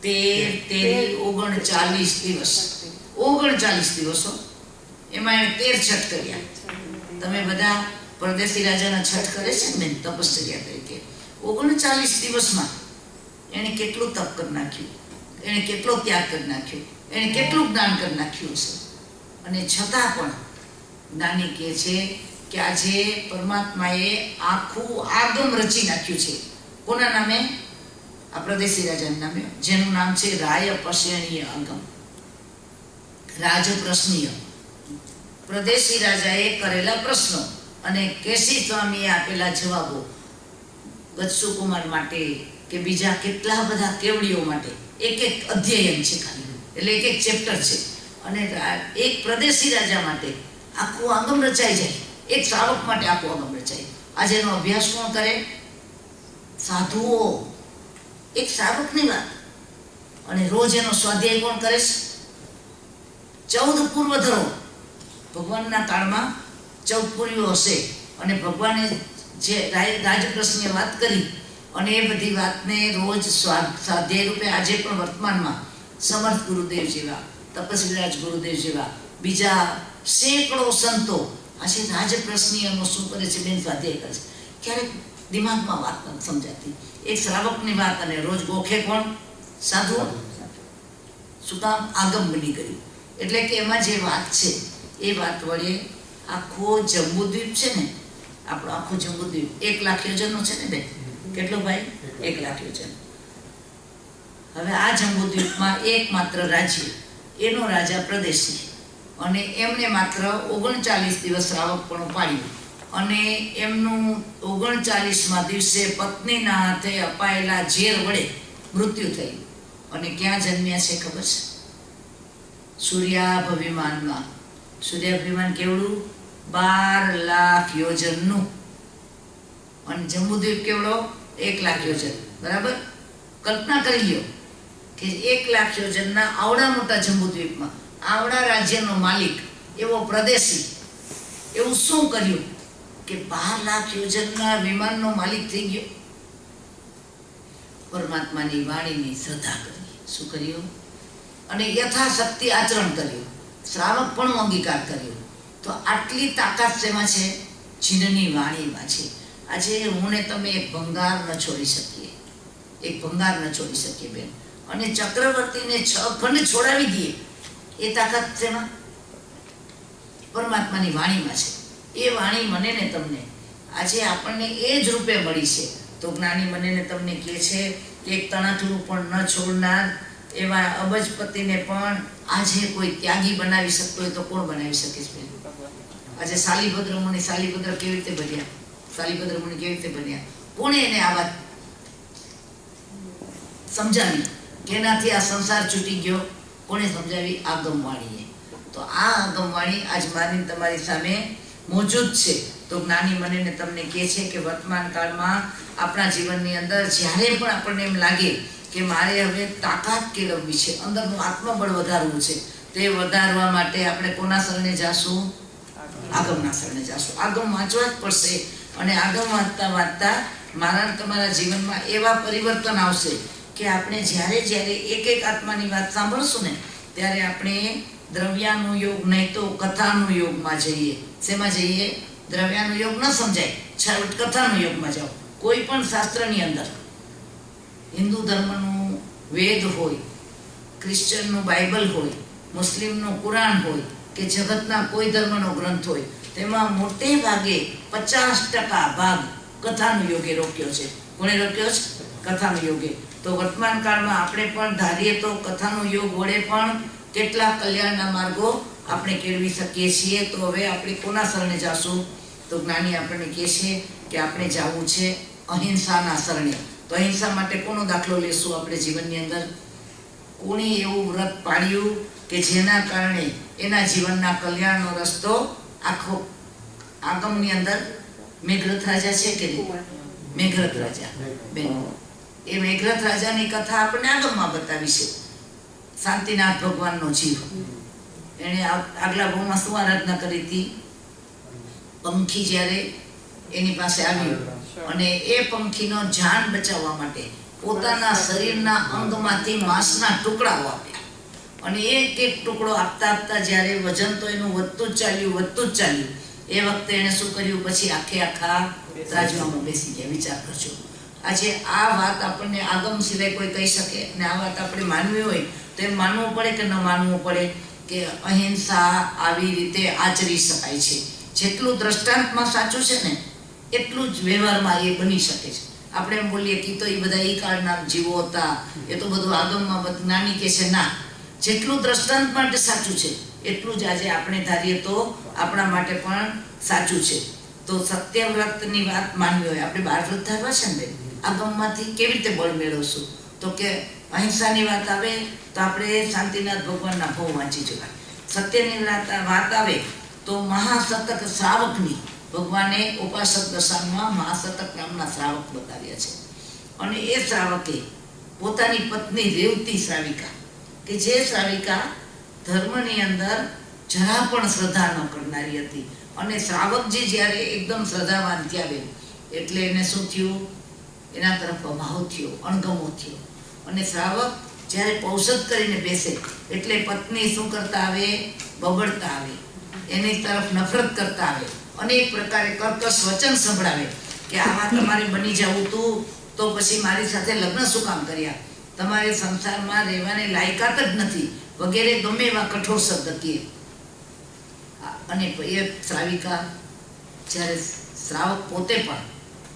39 દિવસ. 39 દિવસો. એમાં એને 13 છઠ કર્યા. તમે બધા પરદેશી રાજાના છઠ કરે છે ને તપશ્ચર્યા તરીકે. 39 દિવસમાં એને કેટલું તપ કરી નાખ્યું, એને કેટલો ત્યાગ કરી નાખ્યો, એને કેટલું જ્ઞાન કરી નાખ્યું છે. અને છતાં પણ જ્ઞાની કહે છે કે આજે પરમાત્માએ આખું આગમ રચી નાખ્યું છે. કોના નામે? આ પ્રદેશી રાજાના નામે, જેનું નામ છે રાય પશ્યણીય આગમ, રાજપ્રશ્નીય. પ્રદેશી રાજાએ કરેલા પ્રશ્નો અને કેસી સ્વામીએ આપેલા જવાબો ગજસુકુમાર માટે કે બીજા કેટલા બધા કેવડીઓ માટે એક એક અધ્યયન છે ખાલી, એટલે એક એક ચેપ્ટર છે. અને એક પ્રદેશી રાજા માટે આખું આગમ રચાઈ જાય, એક શ્રાવક માટે આખું આગમ રચાય. આજે એનો અભ્યાસ કોણ કરે? સાધુઓ. એક શ્રાવકની વાત. અને રોજ એનો સ્વાધ્યાય કોણ કરે છે? 14 પૂર્વધરો. ભગવાનના કાળમાં 14 પૂર્વીઓ હશે અને ભગવાને જે રાજપ્રશ્નની વાત કરી અને એ બધી વાતને રોજ સ્વાધ્યાય રૂપે આજે પણ વર્તમાનમાં સમર્થ ગુરુદેવ જેવા, તપસ્વીરાજ ગુરુદેવ જેવા, બીજા સેંકડો સંતો આજે રાજપ્રશ્નીયનો શું કરે છે? બેન સ્વાધ્યાય કરે છે. ક્યારેક દિમાગમાં વાત નથી સમજાતી. એક શ્રાવકની વાત અને રોજ ગોખે કોણ? સાધુઓ. શું કામ? આગમ બની ગયું. એટલે કે એમાં જે વાત છે એ વાત વડે આખો જંબુદ્વીપ છે ને, આપણો આખો જંબુદ્વીપ 1 લાખ યોજનનો છે ને બેન? કેટલો ભાઈ? 1 લાખ યોજન. હવે આ જંબુદ્વીપમાં એકમાત્ર રાજ્ય, એનો રાજા પ્રદેશી, અને એમને માત્ર 39 દિવસ શ્રાવકપણું પાડ્યું. અને એમનું 39મા દિવસે પત્નીના હાથે અપાયેલા ઝેર વડે મૃત્યુ થયું. અને ક્યાં જન્મ્યા છે ખબર છે? સૂર્યાભિમાનમાં. સૂર્યાભિમાન કેવડું? 12 લાખ યોજનનું. અને જંબુદ્વીપ કેવડો? 1 લાખ યોજન. બરાબર? કલ્પના કરી લ્યો કે 1 લાખ યોજનના આવડા મોટા જંબુદ્વીપમાં આવડા રાજ્યનો માલિક એવો પ્રદેશી એવું શું કર્યું કે 12 લાખ યોજનના વિમાનનો માલિક થઈ ગયો? પરમાત્માની વાણીની શ્રદ્ધા કરી. શું કર્યું? અને યથાશક્તિ આચરણ કર્યું, શ્રાવક પણ અંગીકાર કર્યો. તો આટલી તાકાત શેમાં છે? જીનની વાણીમાં છે. આજે હું ને તમે એક ભંગાર ન છોડી શકીએ, એક ભંગાર ન છોડી શકીએ બેન. અને ચક્રવર્તીને 6 ખંડ છોડાવી દઈએ, એ તાકાત શેમાં? પરમાત્માની વાણીમાં છે. એ વાણી મને ને તમને આજે આપણને એ જ રૂપે મળી છે. તો જ્ઞાની મને ને તમને કહે છે કે એક તણાથું પણ ન છોડનાર એવા અબજપતિને પણ આજે કોઈ ત્યાગી બનાવી શકતો હોય તો કોણ બનાવી શકે છે? આજે શાલીભદ્ર મુનિ શાલીભદ્ર કેવી રીતે બન્યા? શાલીભદ્ર મુનિ કેવી રીતે બન્યા? કોણે એને આ વાત સમજાવી કે એનાથી આ સંસાર છૂટી ગયો? કોણે સમજાવી? આગમવાણીએ. તો આ આગમવાણી આજ મારી તમારી સામે મોજૂદ છે. તો જ્ઞાની મને ને તમને કહે છે કે વર્તમાન કાળમાં આપણા જીવનની અંદર જ્યારે પણ આપણને એમ લાગે કે મારે હવે તાકાત કેળવવી છે, અંદરનું આત્મબળ વધારવું છે, તે વધારવા માટે આપણે કોના શરણે જાશું? આગમના શરણે જાશું. આગમ વાંચવા જ પડશે. અને આગમ વાંચતા વાંચતા મારા તમારા જીવનમાં એવા પરિવર્તન આવશે કે આપણે જ્યારે જ્યારે એક એક આત્માની વાત સાંભળશું ને ત્યારે આપણે દ્રવ્યાનું યોગ નહીં તો કથાનું યોગમાં જઈએ. શેમાં જઈએ? દ્રવ્યાનું યોગ ન સમજાય, કથાનું યોગમાં જાઓ. કોઈ પણ શાસ્ત્રની અંદર, હિન્દુ ધર્મનું વેદ હોય, ક્રિશ્ચનનું બાઇબલ હોય, મુસ્લિમનું કુરાન હોય કે જગતના કોઈ ધર્મનો ગ્રંથ હોય, તેમાં મોટે ભાગે 50% ભાગ કથાનું યોગે રોક્યો છે. કોણે રોક્યો છે? કથાનું યોગે. તો વર્તમાન કાળમાં આપણે પણ ધારીએ તો કથાનું યોગ વડે પણ કેટલા કલ્યાણના માર્ગો આપણે કેળવી શકીએ છીએ. તો હવે આપણે કોના શરણે જાશું? તો જ્ઞાની આપણને કહે છે કે આપણે જવું છે અહિંસાના શરણે. તો અહિંસા માટે કોનો દાખલો લેશું આપણે જીવનની અંદર? કોણે એવું વ્રત પાડ્યું કે જેના કારણે એના જીવનના કલ્યાણનો રસ્તો આખો આગમની અંદર મેઘરથ રાજા છે કે નહીં? મેઘરથ રાજા બેન, એ મેઘરથ રાજાની કથા આપણને આગમમાં બતાવી છે. શાંતિનાથ ભગવાનનો જીવ, એણે આગલા ભાવમાં શું આરાધના કરી હતી? પંખી જ્યારે એની પાસે આવ્યું અને એ પંખીનો જાન બચાવવા માટે પોતાના શરીરના અંગમાંથી માંસના ટુકડાઓ આપ્યા, અને એક એક ટુકડો આપતા આપતા જ્યારે વજન તો એનું વધતું જ ચાલ્યું. એ વખતે એને શું કર્યું? પછી આખા રાજવામાં બેસી ગયા. વિચાર કરજો, આજે આ વાત આપણને આગમ સિવાય કોઈ કહી શકે? અને આ વાત આપણે માનવી હોય તો એમ માનવું પડે કે ન માનવું પડે કે અહિંસા આવી રીતે આચરી શકાય છે. જેટલું દ્રષ્ટાંતમાં સાચું છે ને એટલું જ વ્યવહારમાં એ બની શકે છે. આપણે એમ બોલીએ કે તો એ બધા એ કાળના જીવો હતા, એ તો બધું આગમમાં જ્ઞાની કે છે. ના, જેટલું દ્રષ્ટાંત માટે સાચું છે એટલું જ આજે આપણે ધારીએ તો આપણા માટે પણ સાચું છે. તો સત્યવ્રતની વાત માનવી હોય, આપણે 12 વ્રત ધારવા છે ને, આગમમાંથી કેવી રીતે બળ મેળવશું? તો કે અહિંસાની વાત આવે તો આપણે શાંતિનાથ ભગવાનના ભાવ વાંચી જવાય. સત્યની વાત આવે તો મહાશતક શ્રાવકની ભગવાને ઉપાસક દશામાં મહાશતક નામના શ્રાવક બતાવ્યા છે. અને એ શ્રાવકે પોતાની પત્ની રેવતી શ્રાવિકા, કે જે શ્રાવિકા ધર્મની અંદર જરા પણ શ્રદ્ધા ન કરનારી હતી, અને શ્રાવકજી જ્યારે એકદમ શ્રદ્ધાવાન થયા એટલે એને શું થયું? એના તરફ અભાવ થયો, અણગમો થયો. અને શ્રાવક જ્યારે પૌષધ કરીને બેસે એટલે પત્ની શું કરતા આવે? બબડતા આવે, એની તરફ નફરત કરતા આવે, અનેક પ્રકારે કર્કશ વચન સંભળાવે કે આવા તમારે બની જવું તું તો પછી મારી સાથે લગ્ન શું કામ કર્યા? તમારે સંસારમાં રહેવાની લાયકાત જ નથી, વગેરે ગમે એવા કઠોર શબ્દ કહે. અને એ શ્રાવિકા જ્યારે શ્રાવક પોતે પણ,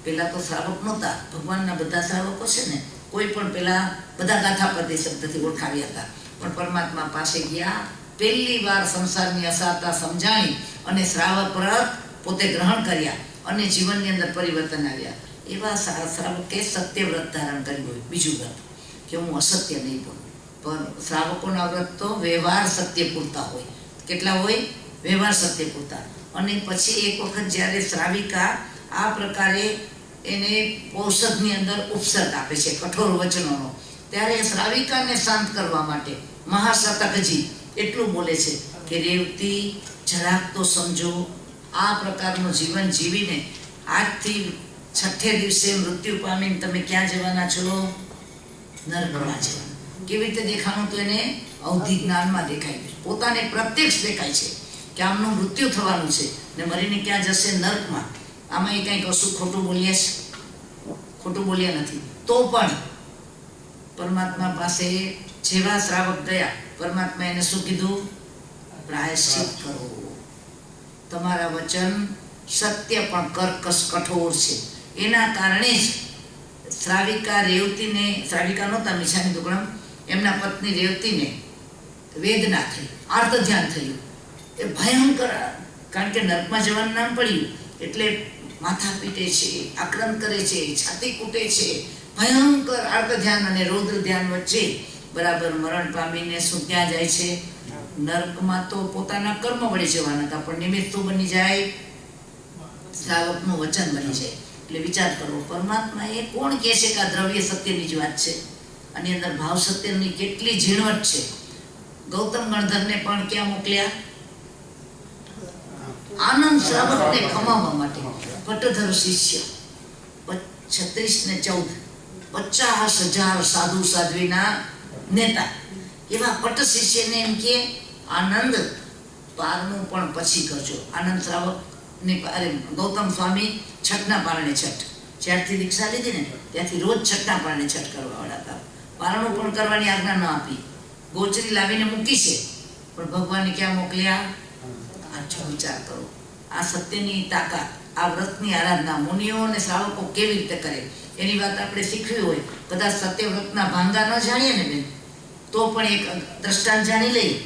પેલા તો શ્રાવક નહોતા, ભગવાનના બધા શ્રાવકો છે ને, કોઈ પણ પેલા બધા ગાથા પદે શબ્દથી ઓળખાવ્યા હતા, પણ પરમાત્મા પાસે ગયા, પહેલી વાર સંસારની અસારતા સમજાણી અને શ્રાવક વ્રત પોતે ગ્રહણ કર્યા અને જીવનની અંદર પરિવર્તન આવ્યા. એવા શ્રાવકે સત્ય વ્રત ધારણ કર્યું હોય. બીજું વ્રત કે હું અસત્ય નહીં બોલું, પણ શ્રાવકોના વ્રત તો વ્યવહાર સત્ય પૂરતા હોય. કેટલા હોય? વ્યવહાર સત્ય પૂરતા. અને પછી એક વખત જ્યારે શ્રાવિકા આ પ્રકારે એને ઔષધની અંદર ઉપસર્ગ આપે છે કઠોર વચનોનો, ત્યારે શ્રાવિકાને શાંત કરવા માટે મહાશતકજી એટલું બોલે છે કે રેવતી જરાક તો સમજો, આ પ્રકારનું જીવન જીવીને આજથી 6 દિવસે મૃત્યુ પામીને તમે ક્યાં જવાના છો? નરકમાં જવાના. કેવી રીતે દેખાણું? તો એને અવધિ જ્ઞાનમાં દેખાય છે, પોતાને પ્રત્યક્ષ દેખાય છે કે આમનું મૃત્યુ થવાનું છે ને મરીને ક્યાં જશે? નરકમાં. આમાં એ કંઈક કશું ખોટું બોલ્યા છે? ખોટું બોલ્યા નથી. તો પણ પરમાત્મા પાસે જેવા શ્રાવક ગયા, પરમાત્મા એને શું કીધું? પ્રાયશ્ચિત કરો. તમારા વચન સત્ય પણ કર્કશ કઠોર છે, એના કારણે જ શ્રાવિકા રેવતીને, શ્રાવિકા નહોતા મિચ્છામી દુક્કડમ, એમના પત્ની રેવતીને વેદના થઈ, આર્ત ધ્યાન થયું. એ ભયંકર, કારણ કે નર્કમાં જવાનું નામ પડ્યું એટલે માથા પીટે છે, આક્રંદ કરે છે, છાતી કૂટે છે, ભયંકર આર્ત ધ્યાન અને રૌદ્ર ધ્યાન વચ્ચે બરાબર મરણ પામીને શું ક્યાં જાય છે? નર્કમાં. તો પોતાના કર્મ વળી જવાના હતા, પણ નિમિત્ત શું બની જાય? શ્રાવકનું વચન બની જાય. એટલે વિચાર કરવો, પરમાત્મા એ કોણ કહે છે કે આ દ્રવ્ય સત્યની જ વાત છે? આની અંદર ભાવ સત્યની કેટલી ઝીણવટ છે. ગૌતમ ગણધરને પણ ક્યાં મોકલ્યા? આનંદ શ્રાવકને ખમાવવા માટે. પટ્ટધર શિષ્ય 36 ને 14, 50,000 સાધુ સાધ્વીના નેતા એવા પટ્ટ શિષ્યને એમ કે આનંદ પારનું પણ પછી કરજો. આનંદ શ્રાવક ને ગૌતમ સ્વામી છઠના પારણે છઠ, જ્યારથી દીક્ષા લીધી ને ત્યાંથી રોજ છઠના પારણે છઠ કરવા વાળા હતા. પારણું પણ કરવાની આજ્ઞા ન આપી, ગોચરી લાવીને મૂકી છે, પણ ભગવાનને ક્યાં મોકલ્યા? આજો વિચાર કરો, આ સત્યની તાકાત, આ વ્રતની આરાધના મુનિઓ અને શ્રાવકો કેવી રીતે કરે એની વાત આપણે શીખવી હોય. કદાચ સત્ય વ્રતના ભાંગા ન જાણીએ ને બેન, તો પણ એક દ્રષ્ટાંત જાણી લઈએ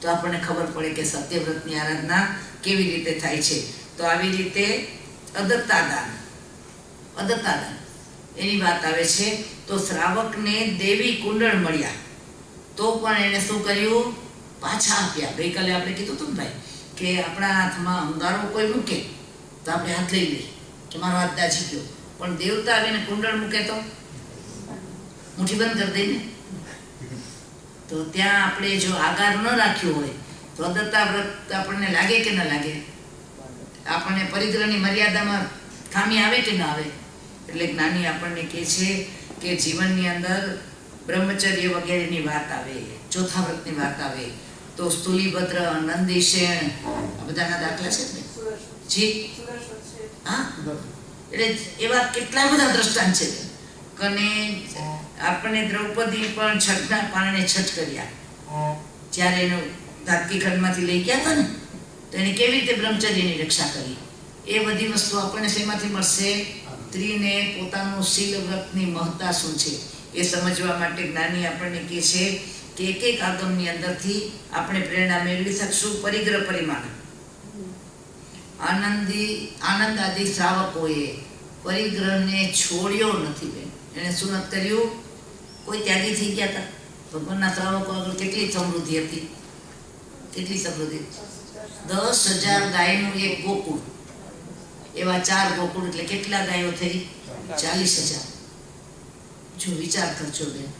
તો આપણને ખબર પડે કે સત્ય વ્રતની આરાધના કેવી રીતે થાય છે. તો આવી રીતે અદત્તાદાન એની વાત આવે છે. તો શ્રાવકને દેવી કુંડળ મળ્યા તો પણ એને શું કર્યું? પાછા આપ્યા. ગઈકાલે આપણે કીધું હતું ને ભાઈ કે આપણા હાથમાં અંગારો કોઈ મૂકે તો આપણે હાથ લઈ લઈએ કે મારો હાથ દાજી ગયો, પણ દેવતા આવીને કુંડળ મૂકે તો મુઠ્ઠી બંધ કરી દઈને. તો ત્યાં આપણે જો આગાર ન રાખ્યો હોય તો અદત્તા વ્રત આપણને લાગે કે ન લાગે, આપણને પરિગ્રહની મર્યાદામાં ખામી આવે કે ન આવે. એટલે જ્ઞાની આપણને કહે છે કે જીવનની અંદર બ્રહ્મચર્ય વગેરેની વાત આવે, ચોથા વ્રતની વાત આવે તો સ્થૂલીભદ્ર, નંદીશેણ આ બધાના દાખલા છે ને જી. હા, એટલે એવા કેટલા બધા દ્રષ્ટાંત છે. અને આપણે દ્રૌપદી પણ છઠના પારણે છઠ કર્યા જ્યારે એનો ધાત્રીખંડમાંથી લઈ ગયા હતા ને, તો એને કેવી રીતે બ્રહ્મચર્યની રક્ષા કરી. એ બધી વસ્તુ આપણને શેમાંથી મળશે? સ્ત્રીને પોતાનું શીલ વ્રતની મહત્તા શું છે એ સમજવા માટે જ્ઞાની આપણને કહે છે કે એક એક આગમની અંદરથી આપણે પ્રેરણા મેળવી શકશું. પરિગ્રહ પરિમાણ આનંદ આદિ શ્રાવકોએ પરિગ્રહને છોડ્યો નથી. બેન એને શું નથી કર્યું? કોઈ ત્યાગી થઈ ગયા હતા? ભગવાનના શ્રાવકો આગળ કેટલી સમૃદ્ધિ હતી, કેટલી સમૃદ્ધિ! 10,000 ગાયનું એક ગોકુળ, એવા 4 ગોકુળ એટલે કેટલા ગાયો થઈ? 40,000. જો વિચાર કરજો બેન,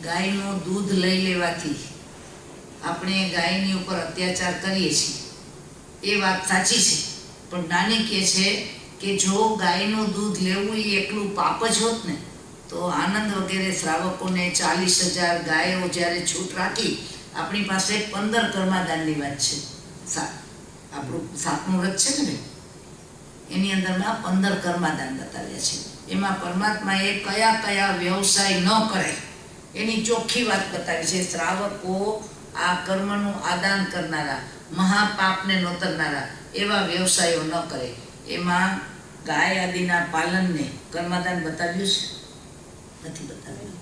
ગાયનું દૂધ લઈ લેવાથી આપણે ગાયની ઉપર અત્યાચાર કરીએ છીએ એ વાત સાચી છે, પણ જ્ઞાની કહે છે કે જો ગાયનું દૂધ લેવું એ એકલું પાપ જ હોત ને તો આનંદ વગેરે શ્રાવકોને 40,000 ગાયો જ્યારે છૂટ રાખી. આપણી પાસે 15 કર્માદાનની વાત છે. આપણું 7મું વ્રત છે ને, એની અંદરમાં 15 કર્માદાન બતાવ્યા છે. એમાં પરમાત્માએ કયા કયા વ્યવસાય ન કરે એની ચોખ્ખી વાત બતાવી છે. શ્રાવકો આ કર્મનું આદાન કરનારા, મહાપાપને નોતરનારા એવા વ્યવસાયો ન કરે. એમાં ગાય આદિના પાલનને કર્માદાન બતાવ્યું છે? નથી બતાવ્યું.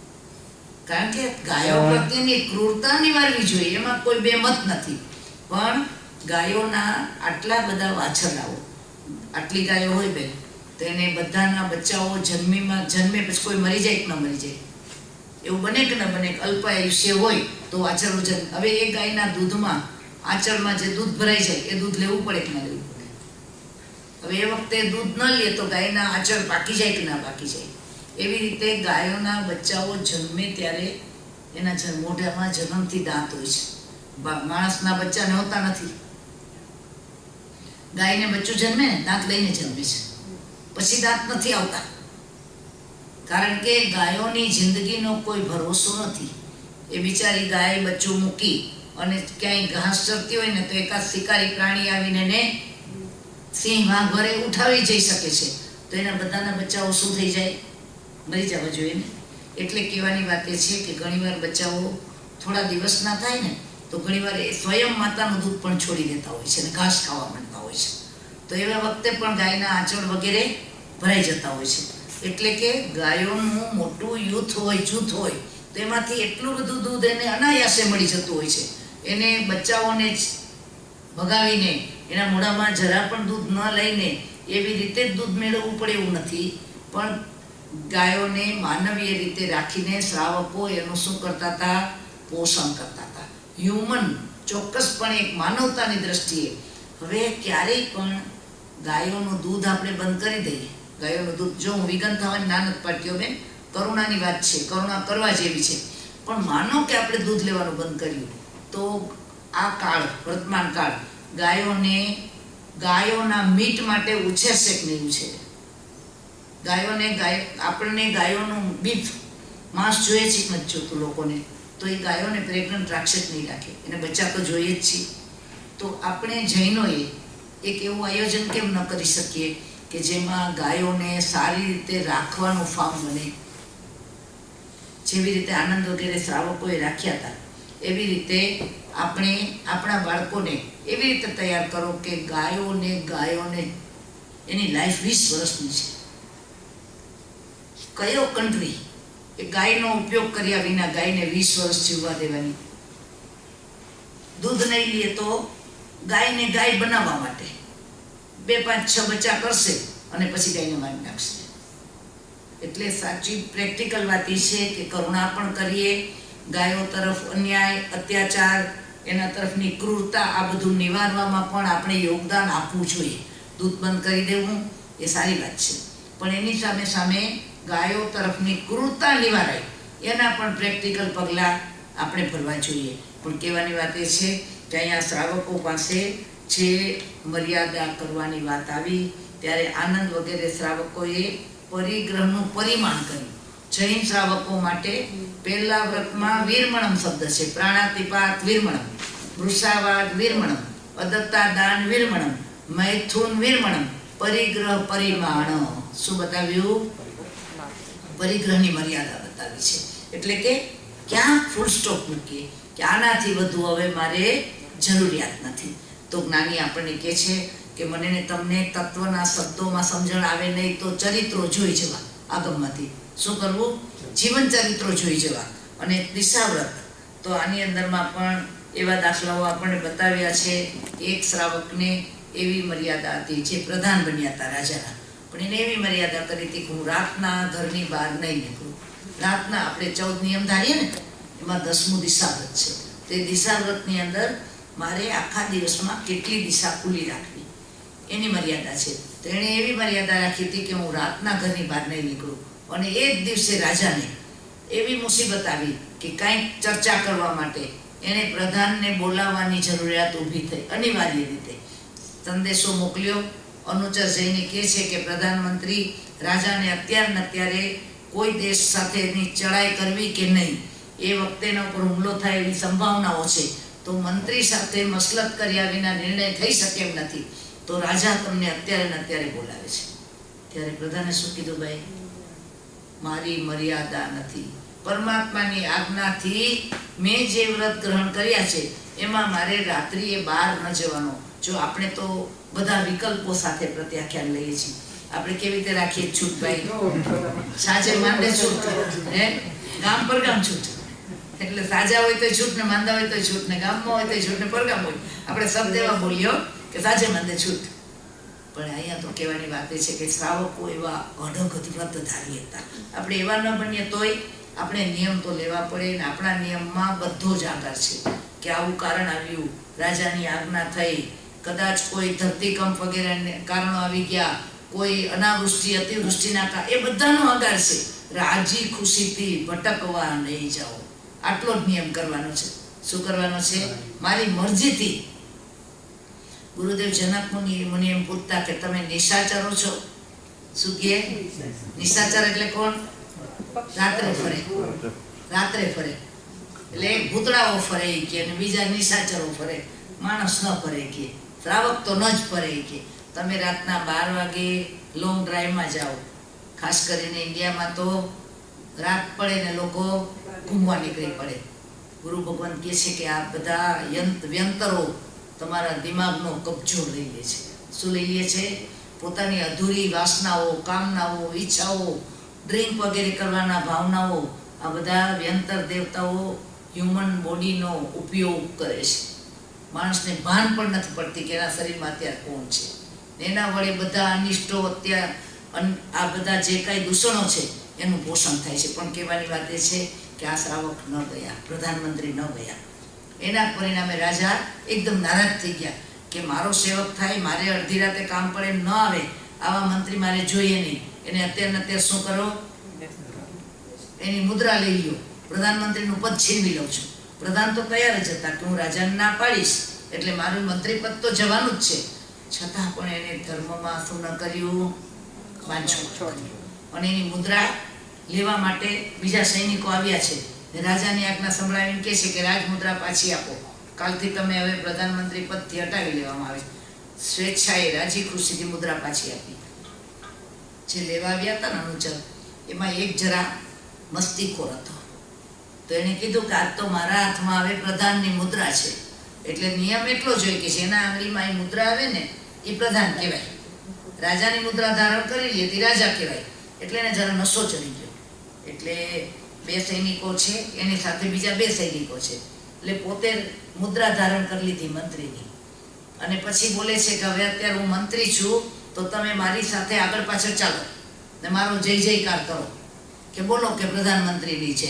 કારણ કે ગાયો પ્રત્યેની ક્રૂરતા નિવારવી જોઈએ, એમાં કોઈ બેમત નથી. પણ ગાયોના આટલા બધા વાછરડાઓ, આટલી ગાયો હોય બેન, તો એને બધાના બચ્ચાઓ જન્મે પછી કોઈ મરી જાય કે ન મરી જાય, એવું બને કે ન બને? અલ્પ આયુષ્ય હોય તો વાછરડું જન્મ. હવે એ ગાયના દૂધમાં, આંચળમાં જે દૂધ ભરાઈ જાય એ દૂધ લેવું પડે કે ના લેવું પડે? હવે એ વખતે દૂધ ન લે તો ગાયના આંચળ પાકી જાય કે ના પાકી જાય? એવી રીતે ગાયોના બચ્ચાઓ જન્મે ત્યારે એના મોઢામાં જન્મથી દાંત હોય છે. માણસના બચ્ચાને હોતા નથી. ગાયને બચ્ચું જન્મે ને દાંત લઈને જન્મે છે, પછી દાંત નથી આવતા. કારણ કે ગાયોની જિંદગીનો કોઈ ભરોસો નથી. એ બિચારી ગાય બચ્ચું મૂકી અને ક્યાંય ઘાસ ચરતી હોય ને તો એકાદ શિકારી પ્રાણી આવીને એને સિંહ વાઘ ઘરે ઉઠાવી જઈ શકે છે, તો એના બધાના બચ્ચાઓ શું થઈ જાય? મરી જવા જોઈએ ને. એટલે કહેવાની વાત એ છે કે ઘણીવાર બચ્ચાઓ થોડા દિવસના થાય ને તો ઘણીવાર એ સ્વયં માતાનું દૂધ પણ છોડી દેતા હોય છે અને ઘાસ ખાવા માંડતા હોય છે. તો એવા વખતે પણ ગાયના આંચળ વગેરે ભરાઈ જતા હોય છે. એટલે કે ગાયોનું મોટું જૂથ હોય તો એમાંથી એટલું બધું દૂધ એને અનાયાસે મળી જતું હોય છે. એને બચ્ચાઓને જ ભગાવીને એના મોઢામાં જરા પણ દૂધ ન લઈને એવી રીતે જ દૂધ મેળવવું પડે એવું નથી. પણ ગાયોને માનવીય રીતે રાખીને શ્રાવકો એનું શું કરતા હતા? પોષણ કરતા હતા. હ્યુમન, ચોક્કસપણે એક માનવતાની દ્રષ્ટિએ. હવે ક્યારેય પણ ગાયોનું દૂધ આપણે બંધ કરી દઈએ. ગાયોનું દૂધ, જો હું વિગન થવાની ના નથી પાડતી બેન, કરુણાની વાત છે, કરુણા કરવા જેવી છે. પણ માનો કે આપણે દૂધ લેવાનું બંધ કર્યું તો આ કાળ, વર્તમાન કાળ ગાયોના મીટ માટે ઉછેરશે કે નહીં ઉછેરે? આપણને ગાયોનું બીફ, માંસ જોઈએ છે કે નથી જોતું લોકોને? તો એ ગાયોને પ્રેગ્નન્ટ રાખશે કે નહીં રાખે? એને બચ્ચા તો જોઈએ જ છે. તો આપણે જૈનોએ એક એવું આયોજન કેમ ન કરી શકીએ કે જેમાં ગાયોને સારી રીતે રાખવાનું ફાર્મ બને? જેવી રીતે આનંદ વગેરે શ્રાવકોએ રાખ્યા હતા એવી રીતે આપણે આપણા બાળકોને એવી રીતે તૈયાર કરો કે ગાયોને એની લાઈફ 20 વર્ષની છે. કયો કન્ટ્રી એ ગાયનો ઉપયોગ કર્યા વિના ગાયને 20 વર્ષ જીવવા દેવાની? દૂધ નહીં લે તો ગાયને ગાય બનાવવા માટે 2, 5, 6 બચ્ચા કરશે અને પછી ગાયને મારી નાખશે. એટલે સાચી પ્રેક્ટિકલ વાત એ છે કે કરુણા પણ કરીએ, ગાયો તરફ અન્યાય, અત્યાચાર એના તરફની ક્રૂરતા, આ બધું નિવારવામાં પણ આપણે યોગદાન આપવું જોઈએ. દૂધ બંધ કરી દેવું એ સારી વાત છે, પણ એની સામે સામે ગાયો તરફની ક્રૂરતા નિવારાય એના પણ પ્રેક્ટિકલ પગલાં આપણે ભરવા જોઈએ. પણ કહેવાની વાત એ છે કે અહીંયા શ્રાવકો પાસે જે મર્યાદા કરવાની વાત આવી ત્યારે આનંદ વગેરે શ્રાવકોએ પરિગ્રહનું પરિમાણ કર્યું. જૈન શ્રાવકો માટે પહેલા વ્રતમાં વીરમણમ શબ્દ છે. પ્રાણાતિપાત વીરમણમ, વૃષાવાદ વીરમણમ, અદત્તા દાન વીરમણમ, મૈથુન વીરમણમ, પરિગ્રહ પરિમાણ. શું બતાવ્યું? પરિગ્રહની મર્યાદા બતાવી છે. એટલે કે ક્યાં ફૂલ સ્ટોપ મૂકીએ કે આનાથી વધુ હવે મારે જરૂરિયાત નથી. તો જ્ઞાની આપણને કહે છે કે મને ને તમને તત્વના શબ્દોમાં સમજણ આવે નહીં તો ચરિત્રો જોઈ જવા. આગમમાંથી શું કરવું? જીવન ચરિત્રો જોઈ જવા. અને દિશાવ્રત તો આની અંદરમાં પણ એવા દાખલાઓ આપણને બતાવ્યા છે. એક શ્રાવકને એવી મર્યાદા હતી, જે પ્રધાન બન્યા હતા રાજાના, પણ એને એવી મર્યાદા કરી હતી કે હું રાતના ઘરની બહાર નહીં નીકળું. રાતના આપણે 14 નિયમ ધારીએ ને, એમાં 10મું દિશાવ્રત છે. તે દિશાવ્રતની અંદર મારે આખા દિવસમાં કેટલી દિશા ખુલ્લી રાખવી એની મર્યાદા છે. તો એણે એવી મર્યાદા રાખી હતી કે હું રાતના ઘરની બહાર નહીં નીકળું. અને એ જ દિવસે રાજાને એવી મુસીબત આવી કે કાંઈક ચર્ચા કરવા માટે એણે પ્રધાનને બોલાવવાની જરૂરિયાત ઊભી થઈ. અનિવાર્ય રીતે સંદેશો મોકલ્યો. અનુચર જઈને કહે છે કે પ્રધાનમંત્રી રાજાને અત્યારે કોઈ દેશ સાથેની ચડાઈ કરવી કે નહીં, એ વખતે એના ઉપર હુમલો થાય એવી સંભાવનાઓ છે, તો મંત્રી સાથે મસલત કર્યા વિના નિર્ણય થઈ શકે એમ નથી, તો રાજા તમને અત્યારે બોલાવે છે. ત્યારે પ્રધાને શું કીધું? ભાઈ, મારી મર્યાદા નથી. પરમાત્માની આજ્ઞાથી મેં જે વ્રત ગ્રહણ કર્યા છે એમાં મારે રાત્રિએ બહાર ન જવાનો. જો આપણે તો બધા વિકલ્પો સાથે પ્રત્યાખ્યાન લઈએ છીએ. આપણે કેવી રીતે રાખીએ છૂટ? ભાઈ, સાંજે માંડે છૂટ, હે, ગામ પર ગામ છૂટ. એટલે સાજા હોય તો છૂટ, ને માંદા હોય તો છૂટ, ને ગામમાં હોય તો છૂટ, ને પરગામ હોય. આપણે શબ્દ એવા બોલ્યો કે સાંજે માંદે છૂટ. પણ અહીંયા તો કહેવાની વાત એ છે કે શ્રાવકો એવા અઢગત વ્રતધારી હતા. આપણે એવા ન બનીએ તોય આપણે નિયમ તો લેવા પડે, ને આપણા નિયમમાં બધો જ આધાર છે કે આવું કારણ આવ્યું, રાજાની આજ્ઞા થઈ, કદાચ કોઈ ધરતીકંપ વગેરે કારણો આવી ગયા, કોઈ અનાવૃષ્ટિ અતિવૃષ્ટિના એ બધાનો આધાર છે. રાજી ખુશીથી ભટકવા નહીં જાઓ, આટલો જ નિયમ કરવાનો છે. શું કરવાનો છે? મારી મરજીથી. ગુરુદેવ જનક મુનિ એમ પૂછતા કે તમે નિશાચરો છો? શું કહે? નિશાચર એટલે કોણ? રાત્રે ફરે. એટલે એક ભૂતળાઓ ફરે કે, અને બીજા નિશાચરો ફરે, માણસ ન ફરે કે. શ્રાવક તો ન જ ફરે કે. તમે રાતના 12 વાગે લોંગ ડ્રાઈવમાં જાઓ. ખાસ કરીને ઇન્ડિયામાં તો રાત પડે ને લોકો ઘૂમવા નીકળી પડે. ગુરુ ભગવાન કહે છે કે આ બધા વ્યંતરો તમારા દિમાગનો કબજો લઈ લે છે. શું લઈ લે છે? પોતાની અધૂરી વાસનાઓ, કામનાઓ, ઈચ્છાઓ, ડ્રિંક વગેરે કરવાના ભાવનાઓ, આ બધા વ્યંતર દેવતાઓ હ્યુમન બોડીનો ઉપયોગ કરે છે. માણસને ભાન પણ નથી પડતી કે એના શરીરમાં અત્યારે કોણ છે. એના વડે બધા અનિષ્ટો, આ બધા જે કાંઈ દૂષણો છે એનું પોષણ થાય છે. પણ કહેવાની વાત એ છે કે આ શ્રાવક ન ગયા, પ્રધાનમંત્રી ન ગયા. એના પરિણામે રાજા એકદમ નારાજ થઈ ગયા કે મારો સેવક થાય, મારે અડધી રાતે કામ પડે ન આવે, આવા મંત્રી મારે જોઈએ નહીં. એને અત્યારે શું કરો? એની મુદ્રા લઈ લ્યો, પ્રધાનમંત્રીનું પદ છીનવી લઉં છું. પ્રધાન તો તૈયાર જ હતા કે હું રાજાને ના પાડીશ એટલે મારું મંત્રી પદ તો જવાનું જ છે. છતાં પણ એને ધર્મમાં શું ન કર્યું? વાંચવું. અને એની મુદ્રા લેવા માટે બીજા સૈનિકો આવ્યા છે. રાજાની આજ્ઞા સંભળાવીને કહે છે કે રાજમુદ્રા પાછી આપો, કાલથી તમે હવે પ્રધાનમંત્રી પદથી હટાવી લેવામાં આવે. સ્વેચ્છાએ રાજી ખુશીથી મુદ્રા પાછી આપી. જે લેવા આવ્યા હતા ને અનુચર, એમાં એક જરા મસ્તીખોર હતો. તો એને કીધું કે આજ તો મારા હાથમાં હવે પ્રધાનની મુદ્રા છે, એટલે નિયમ એટલો જ હોય કે જેના આંગળીમાં એ મુદ્રા આવે ને એ પ્રધાન કહેવાય. રાજાની મુદ્રા ધારણ કરી લીધી રાજા કહેવાય. એટલે એને જરા નશો ચડી ગયો. એટલે 2 સૈનિકો છે, એની સાથે બીજા 2 સૈનિકો છે. એટલે પોતે મુદ્રા ધારણ કરી લીધી મંત્રીની. અને પછી બોલે છે કે હવે અત્યારે હું મંત્રી છું, તો તમે મારી સાથે આગળ પાછળ ચાલો ને મારો જય જયકાર કરો, કે બોલો કે પ્રધાનમંત્રીની જય.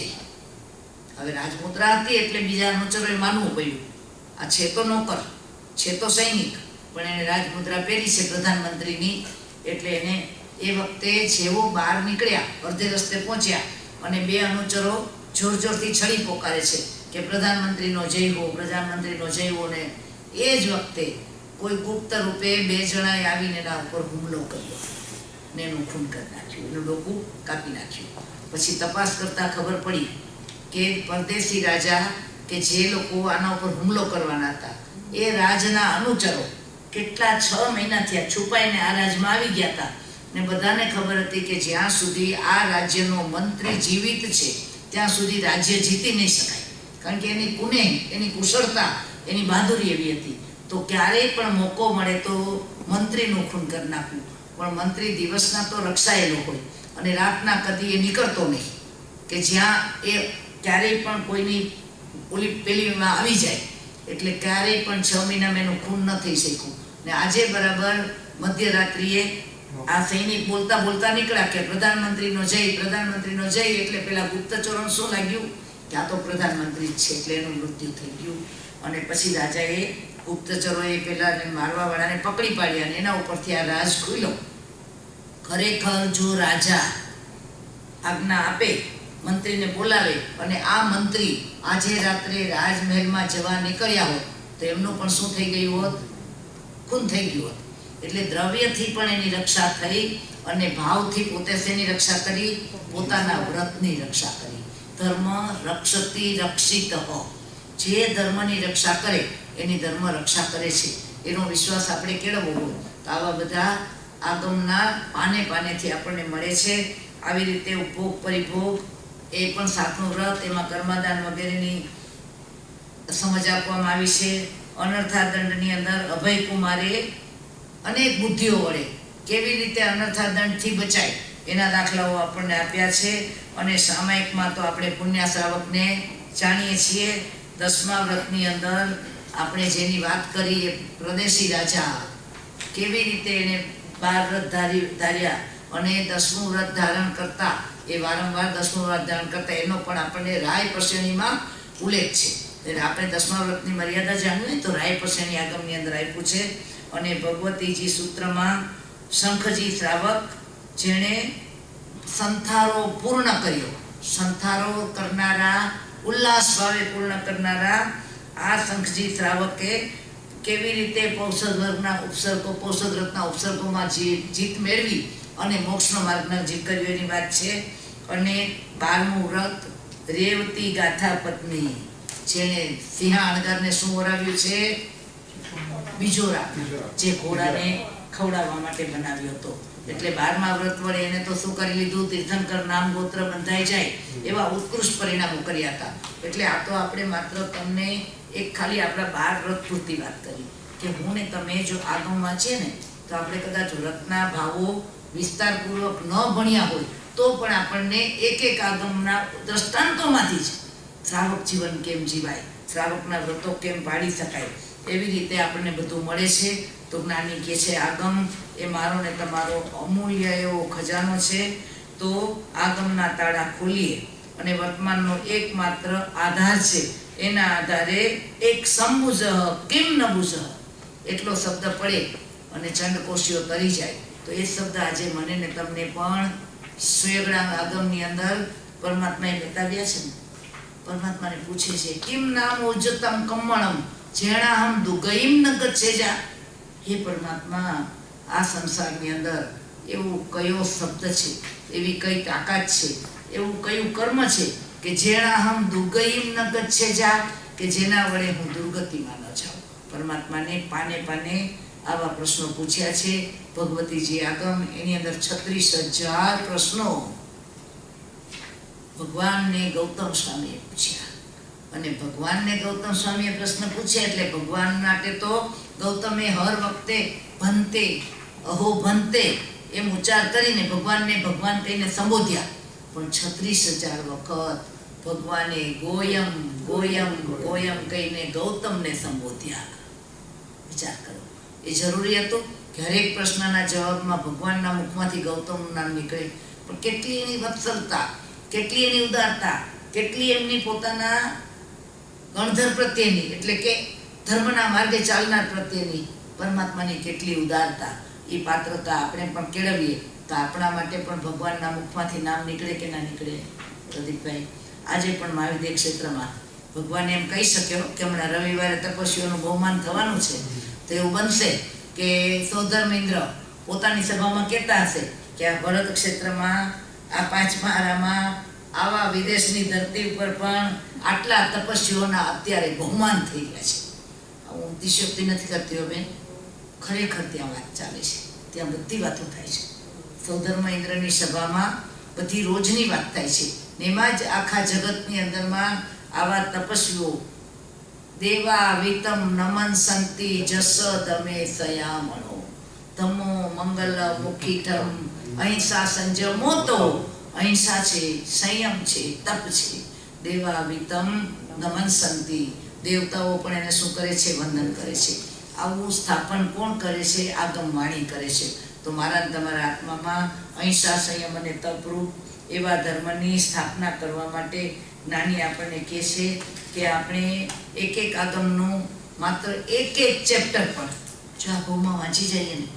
હવે રાજમુદ્રા હતી એટલે બીજા અનુચરોએ માનવું પડ્યું. આ છે તો નોકર, છે તો સૈનિક, પણ એને રાજમુદ્રા પહેરી છે પ્રધાનમંત્રીની. એટલે એને એ વખતે જેવો બહાર નીકળ્યા, અડધે રસ્તે પહોંચ્યા અને બે અનુચરો જોર જોરથી છડી પોકારે છે કે પ્રધાનમંત્રીનો જય હો, પ્રધાનમંત્રીનો જય હો. ને એ જ વખતે કોઈ ગુપ્ત રૂપે બે જણાએ આવીને એના ઉપર હુમલો કર્યો ને એનું ખૂન કરી નાખ્યું, એનું ડોકું કાપી નાખ્યું. પછી તપાસ કરતા ખબર પડી કે પરદેશી રાજા કે જે લોકો આના ઉપર હુમલો કરવાના હતા એ રાજના અનુચરો કેટલા 6 મહિના થયા છુપાઈને આ રાજમાં આવી ગયા હતા. ને બધાને ખબર હતી કે જ્યાં સુધી આ રાજ્યનો મંત્રી જીવિત છે ત્યાં સુધી રાજ્ય જીતી નહીં શકાય, કારણ કે એની કુને, એની કુશળતા, એની બહાદુરી એવી હતી. તો ક્યારેય પણ મોકો મળે તો મંત્રીનું ખૂન કરી નાખવું. પણ મંત્રી દિવસના તો રક્ષાયેલો હોય અને રાતના કદી એ નીકળતો નહીં, કે જ્યાં એ ક્યારેય પણ કોઈની ઓલી પેલીમાં આવી જાય. એટલે ક્યારેય પણ 6 મહિનામાં એનું ખૂન ન થઈ શક્યું. ને આજે બરાબર મધ્યરાત્રિએ આ સૈનિક બોલતા બોલતા નીકળ્યા કે પ્રધાનમંત્રીનો જય, પ્રધાનમંત્રીનો જય. એટલે પેલા ગુપ્તચરોને શું લાગ્યું કે આ તો પ્રધાનમંત્રી જ છે, એટલે એનું મૃત્યુ થઈ ગયું. અને પછી રાજાએ, ગુપ્તચરોએ પેલા મારવા વાળાને પકડી પાડ્યા અને એના ઉપરથી આ રાજ ખુલ્યો. ખરેખર જો રાજા આજ્ઞા આપે, મંત્રીને બોલાવે અને આ મંત્રી આજે રાત્રે રાજમહેલમાં જવા નીકળ્યા હોત તો એમનું પણ શું થઈ ગયું હોત? ખૂન થઈ ગયું હોત. એટલે દ્રવ્યથી પણ એની રક્ષા થઈ અને ભાવથી પોતે શેની રક્ષા કરી? પોતાના વ્રતની રક્ષા કરી. ધર્મ રક્ષતિ રક્ષિત. જે ધર્મની રક્ષા કરે એની ધર્મ રક્ષા કરે છે, એનો વિશ્વાસ આપણે કેળવવો હોય તો આવા બધા આગમના પાને પાનેથી આપણને મળે છે. આવી રીતે ઉપભોગ પરિભોગ એ પણ 7મું વ્રત, એમાં કર્મદાન વગેરેની સમજ આપવામાં આવી છે. અનર્થાદંડની અંદર અભયકુમારે અનેક બુદ્ધિઓ વડે કેવી રીતે અનર્થાદંડથી બચાય એના દાખલાઓ આપણને આપ્યા છે. અને સામાયિકમાં તો આપણે પુણ્ય શ્રાવકને જાણીએ છીએ. 10મા વ્રતની અંદર આપણે જેની વાત કરી એ પ્રદેશી રાજા કેવી રીતે એને 12 વ્રત ધાર્યા અને 10મું વ્રત ધારણ કરતા, એ વારંવાર 10મું વ્રત ધારણ કરતા, એનો પણ આપણને રાય પર્શણીમાં ઉલ્લેખ છે. એટલે આપણે 10મા વ્રતની મર્યાદા જાણવી હોય તો રાય પર્શણી આગમની અંદર આપ્યું છે. અને ભગવતીજી સૂત્રમાં શંખજી શ્રાવક જેણે સંથારો પૂર્ણ કર્યો, સંથારો કરનારા, ઉલ્લાસ ભાવે પૂર્ણ કરનારા આ શંખજી શ્રાવકે કેવી રીતે પૌષદ વર્ગના ઉપસર્ગો, પૌષદ વ્રતના ઉપસર્ગોમાં જીત મેળવી અને મોક્ષનો માર્ગ નજીક કર્યો એની વાત છે. અને 12મું વ્રત રેવતી ગાથા પત્ની, જેને સિંહાણગારને શું ઓરાવ્યું છે? બીજોરા, જે ઘોડાને ખવડાવવા માટે બનાવ્યો હતો. એટલે 12મા વ્રત વડે એને તો શું કરી લીધું? તીર્થંકર નામ ગોત્ર બંધાઈ જાય એવા ઉત્કૃષ્ટ પરિણામો કર્યા હતા. એટલે આ તો આપણે માત્ર તમને એક ખાલી આપણા 12 વ્રત પૂરતી વાત કરી કે હું ને તમે જો આગમ વાંચીએ ને તો આપણે કદાચ વ્રતના ભાવો વિસ્તારપૂર્વક ન ભણ્યા હોય તો પણ આપણને એક એક આગમના દ્રષ્ટાંતોમાંથી જ શ્રાવક જીવન કેમ જીવાય, શ્રાવકના વ્રતો કેમ પાડી શકાય, એવી રીતે આપણને બધું મળે છે. તો જ્ઞાની કહે છે આગમ એ મારો ને તમારો અમૂલ્ય એવો ખજાનો છે. તો આગમના તાળા ખોલીએ અને વર્તમાનનો એકમાત્ર આધાર છે, એના આધારે એક સંબુજ કિમ નબુજ એટલો શબ્દ પડે અને ચંડકોશીઓ તરી જાય તો એ શબ્દ આજે મને ને તમને પણ સ્વેગડાંગ આગમની અંદર પરમાત્માએ બતાવ્યા છે ને. પરમાત્માને પૂછે છે કિમ નામ ઉજ્જતમ કમ્મણમ જેણાહમ દુગઈમ ન ગચ્છેજા. હે પરમાત્મા, આ સંસારની અંદર એવું કયો શબ્દ છે, એવી કઈ તાકાત છે, એવું કયું કર્મ છે કે જેણાહમ દુગઈમ ન ગચ્છેજા, કે જેના વડે હું દુર્ગતિમાં ન જાઉં. પરમાત્માને પાને પાને આવા પ્રશ્નો પૂછ્યા છે. ભગવતીજી આગમ એની અંદર 36,000 પ્રશ્નો ભગવાનને ગૌતમ સ્વામીએ પૂછ્યા. અને ભગવાનને ગૌતમ સ્વામીએ પ્રશ્ન પૂછ્યા એટલે ભગવાન માટે તો ગૌતમે હર વખતે ભંતે અહો ભંતે એમ ઉચ્ચાર કરીને ભગવાનને ભગવાન કહીને સંબોધ્યા. પણ 36,000 વખત ભગવાને ગોયમ ગોયમ ગોયમ કહીને ગૌતમને સંબોધ્યા. વિચાર કરો, એ જરૂરી હતું કે હરેક પ્રશ્નના જવાબમાં ભગવાનના મુખમાંથી ગૌતમનું નામ નીકળે? પણ કેટલી એની વત્સલતા, કેટલી એની ઉદારતા, કેટલી એમની પોતાના ગણધર પ્રત્યેની, એટલે કે ધર્મના માર્ગે ચાલનાર પ્રત્યેની પરમાત્માની કેટલી ઉદારતા, એ પાત્રતા આપણે પણ કેળવીએ તો આપણા માટે પણ ભગવાનના મુખમાંથી નામ નીકળે કે ના નીકળે? પ્રદીપભાઈ, આજે પણ મહાવિદ્ય ક્ષેત્રમાં ભગવાન એમ કહી શક્યો કે હમણાં રવિવારે તપસ્વીઓનું બહુમાન થવાનું છે, તો એવું બનશે કે સૌધર્મ ઇન્દ્ર પોતાની સભામાં કહેતા હશે કે આ ભરત ક્ષેત્રમાં, આ પાંચમા આરામાં, આવા વિદેશની ધરતી ઉપર પણ આટલા તપસ્વીઓના અત્યારે બહુમાન થઈ ગયા છે. હું અતિશયોક્તિ નથી કરતી હો બેન, ખરેખર ત્યાં વાત ચાલે છે, ત્યાં બધી વાતો થાય છે. સૌધર્મ ઇન્દ્રની સભામાં બધી રોજની વાત થાય છે. એમાં જ આખા જગતની અંદરમાં આવા તપસ્વીઓ દેવા વિતમ નમન સંતિ જસ તમે સયામણો ધમો મંગલ મુખીઠમ અહિંસા સંજમો. તો અહિંસા છે, સંયમ છે, તપ છે. દેવા વિતમ નમન સંતિ, દેવતાઓ પણ એને શું કરે છે? વંદન કરે છે. આવું સ્થાપન કોણ કરે છે? આગમ વાણી કરે છે. તો મારા તમારા આત્મામાં અહિંસા, સંયમ અને તપરૂપ એવા ધર્મની સ્થાપના કરવા માટે જ્ઞાની આપણને કહે છે કે આપણે એક એક આગમનું માત્ર એક એક ચેપ્ટર પણ જો આ બહુમાં વાંચી જઈએ ને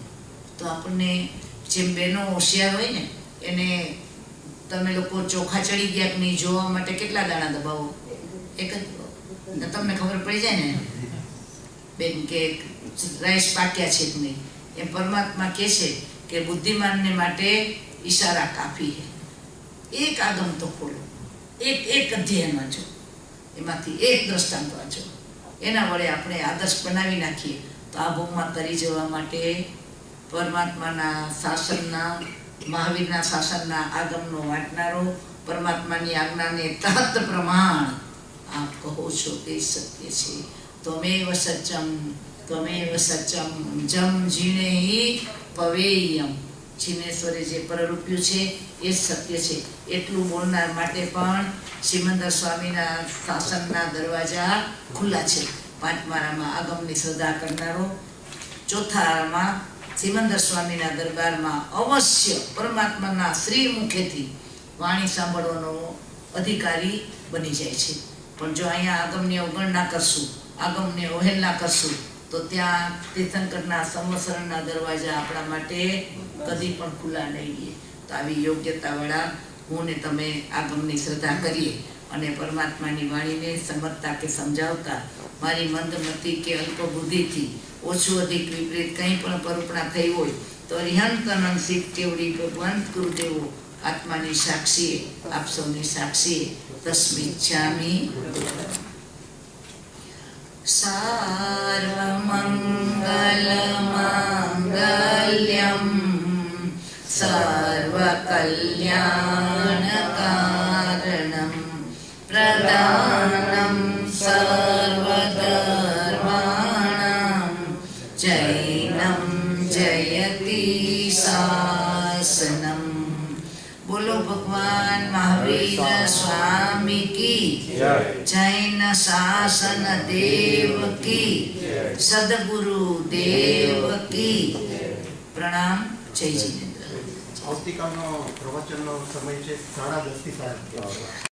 તો આપણને, જેમ બહેનો હોશિયાર હોય ને, એને તમે લોકો ચોખા ચડી ગયા કે નહીં જોવા માટે કેટલા દાણા દબાવો? એક જ. તમને ખબર પડી જાય ને બેન કે રાઈસ પાક્યા છે કે નહીં. એમ પરમાત્મા કહે છે કે બુદ્ધિમાનને માટે ઈશારા કાફી છે. એક આગમ તો ખોલો, એક અધ્યયન વાંચો, એમાંથી એક દ્રષ્ટાંત વાંચો, એના વડે આપણે આદર્શ બનાવી નાખીએ તો આ ભૂમિમાં તરી જવા માટે પરમાત્માના શાસનના, મહાવીરના શાસનના આગમનો વાંચનારો, પરમાત્માની આજ્ઞાને તહત પ્રમાણ આપ કહો છો તે સત્ય છે. ત્વમેવ સત્યમ ત્વમેવ સત્યમ જમ જીણે પવેયમ. જીનેશ્વરે જે પરરૂપ્યું છે એ સત્ય છે એટલું બોલનાર માટે પણ સિમંદર સ્વામીના શાસનના દરવાજા ખુલ્લા છે. પાંચમારામાં આગમની શ્રદ્ધા કરનારો, ચોથામાં સિમંદર સ્વામીના દરબારમાં અવશ્ય પરમાત્માના શ્રી મુખેથી વાણી સાંભળવાનો અધિકારી બની જાય છે. પણ જો અહીંયા આગમની અવગણના કરશું, આગમને અવહેલના કરશું તો ત્યાં તીર્થંકરના સંવત્સરના દરવાજા આપણા માટે કદી પણ ખુલ્લા નહીં રહે. તો આવી યોગ્યતાવાળા હું ને તમે આગમની શ્રદ્ધા કરીએ અને પરમાત્માની વાણીને સમજતા કે સમજાવતા મારી મંદમતી કે અલ્પ બુદ્ધિથી ઓછું અધિક વિપરીત કંઈ પણ પરૂપણા થઈ હોય તો રિહંત અનંત સિદ્ધ કેવડી ભગવાન ગુરુદેવો આત્માની સાક્ષીએ, આપ સૌની સાક્ષીએ તસ્મિચ્છામિ. સર્વમંગલ માંગલ્યમ સર્વકલ્યાણકારણમ પ્રદાનમ સર્વધર્માણામ જૈનમ જયતિ શાસનમ. બોલો ભગવાન મહાવીર સ્વામી કી જૈન શાસન દેવ કી, સદગુરુ દેવ કી પ્રણામ. જય જીનેન્દ્ર. આવતીકાલનો પ્રવચનનો સમય છે 10:30 થી 10:30.